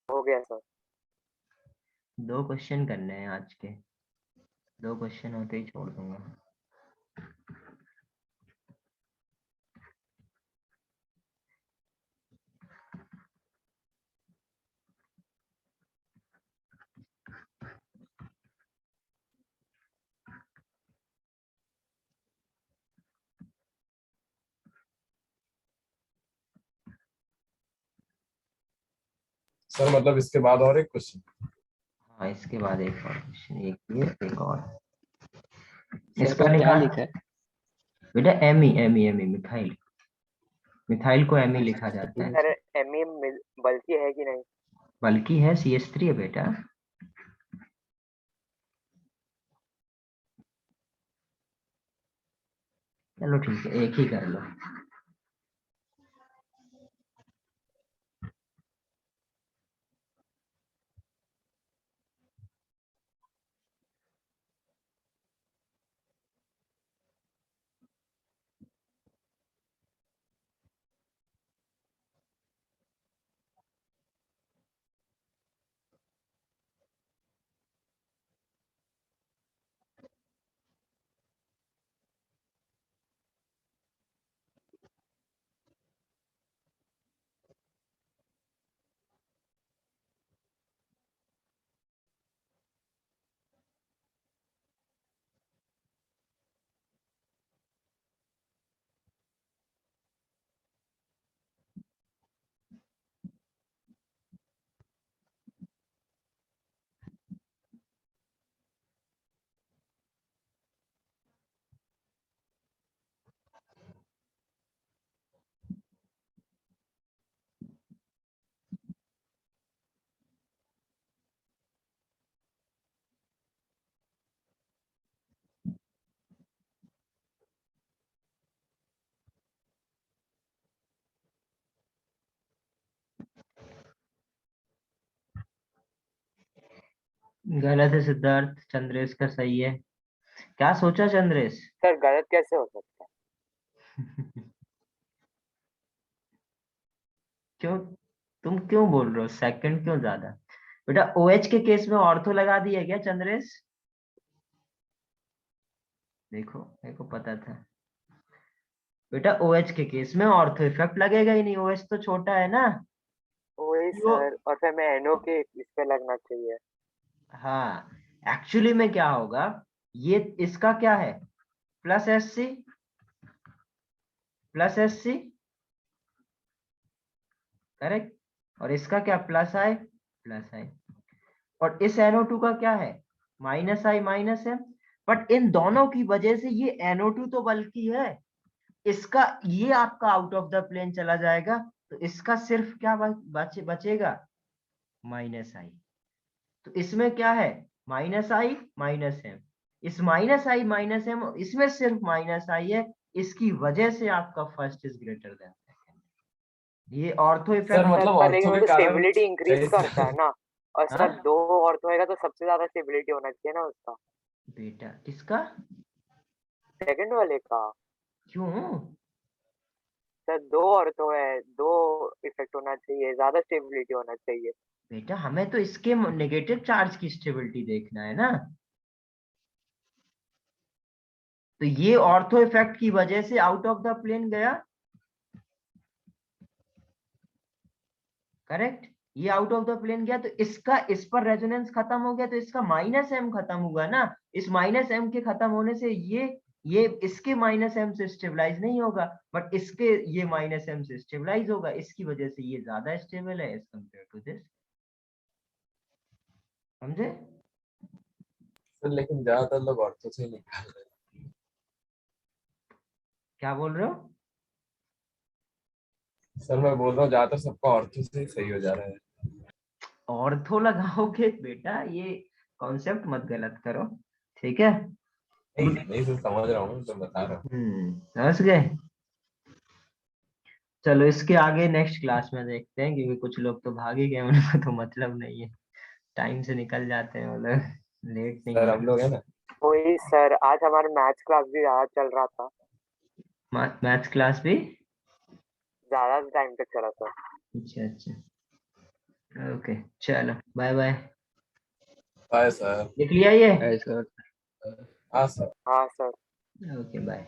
हो गया सर। 2 क्वेश्चन करने हैं आज के, 2 क्वेश्चन होते ही छोड़ दूंगा। सर मतलब इसके बाद और एक क्वेश्चन? हाँ इसके बाद एक और क्वेश्चन, एक ये एक और। सर इसका पर क्या निकाल लिखा है? बेटा, एमी मिथाइल, मिथाइल को एमी लिखा जाता है, सर एम बल्कि है कि नहीं? बल्कि है CH3 है बेटा। चलो ठीक है, एक ही कर लो। गलत है सिद्धार्थ, चंद्रेश का सही है। क्या सोचा चंद्रेश? सर गलत कैसे हो सकता है? क्यों, तुम क्यों बोल रहे हो सेकंड क्यों ज्यादा? बेटा OH के केस में ऑर्थो लगा दिया क्या चंद्रेश? देखो मेरे को पता था बेटा, OH के केस में ऑर्थो इफेक्ट लगेगा ही नहीं, OH तो छोटा है ना। वही वो सर, और फिर मैं NO के इस पे लगना चाहिए। हाँ, एक्चुअली में क्या होगा, ये इसका क्या है, +SC, +SC, करेक्ट। और इसका क्या प्लस आई, और इस NO2 का क्या है minus I minus M. But इन दोनों की वजह से ये NO2 तो बल्कि है, इसका ये आपका आउट ऑफ द प्लेन चला जाएगा, तो इसका सिर्फ क्या बचेगा माइनस आई। तो इसमें क्या है माइनस आई माइनस एम, इस माइनस आई माइनस एम इसमें सिर्फ माइनस आई है, इसकी वजह से आपका first is greater then second. ये ऑर्थो इफेक्ट सर मतलब पर लेकिन ऑर्थो वो के तो कारण स्टेबिलिटी इंक्रीज सही करता है सर। ना, और हाँ? सर 2 ऑर्थो होएगा तो सबसे ज्यादा स्टेबिलिटी होना चाहिए ना उसका, बेटा किसका, सेकंड वाले का। क्यों? सर 2 ऑर्थो है, 2 इफेक्ट होना चाहिए, ज्यादा स्टेबिलिटी होना चाहिए। बेटा हमें तो इसके नेगेटिव चार्ज की स्टेबिलिटी देखना है ना, तो ये ऑर्थो इफेक्ट की वजह से आउट ऑफ द प्लेन गया, करेक्ट, ये आउट ऑफ द प्लेन गया, तो इसका इस पर रेजोनेंस खत्म हो गया, तो इसका माइनस एम खत्म हुआ ना, इस माइनस एम के खत्म होने से ये इसके माइनस एम से स्टेबलाइज नहीं होगा, बट इसके ये माइनस एम से स्टेबलाइज होगा, इसकी वजह से ये ज्यादा स्टेबल है एज कंपेयर टू दिस। समझे? सर लेकिन ज्यादातर लोग ऑर्थो से ही निकाल रहे हैं। क्या बोल रहे हो? सर मैं बोल रहा हूँ ज्यादातर सबका ऑर्थो से ही सही हो जा रहा है। ऑर्थो लगाओगे बेटा, ये कॉन्सेप्ट मत गलत करो, ठीक है? नहीं सर समझ रहा हूँ तो बता रहा हूँ। समझ गए? चलो इसके आगे नेक्स्ट क्लास में देखते हैं, क्योंकि कुछ लोग तो भाग ही गए, उनको तो मतलब नहीं है, टाइम से निकल जाते हैं वो लोग, लेट नहीं सर हो हम लोग है ना। वही सर, आज हमारा मैथ्स क्लास भी ज्यादा चल रहा था, मैथ्स क्लास भी? ज्यादा टाइम तक चला था। अच्छा अच्छा, ओके चलो बाय बाय, बाय सर। लिख लिया ये? है सर। हाँ सर। हाँ सर। Okay bye.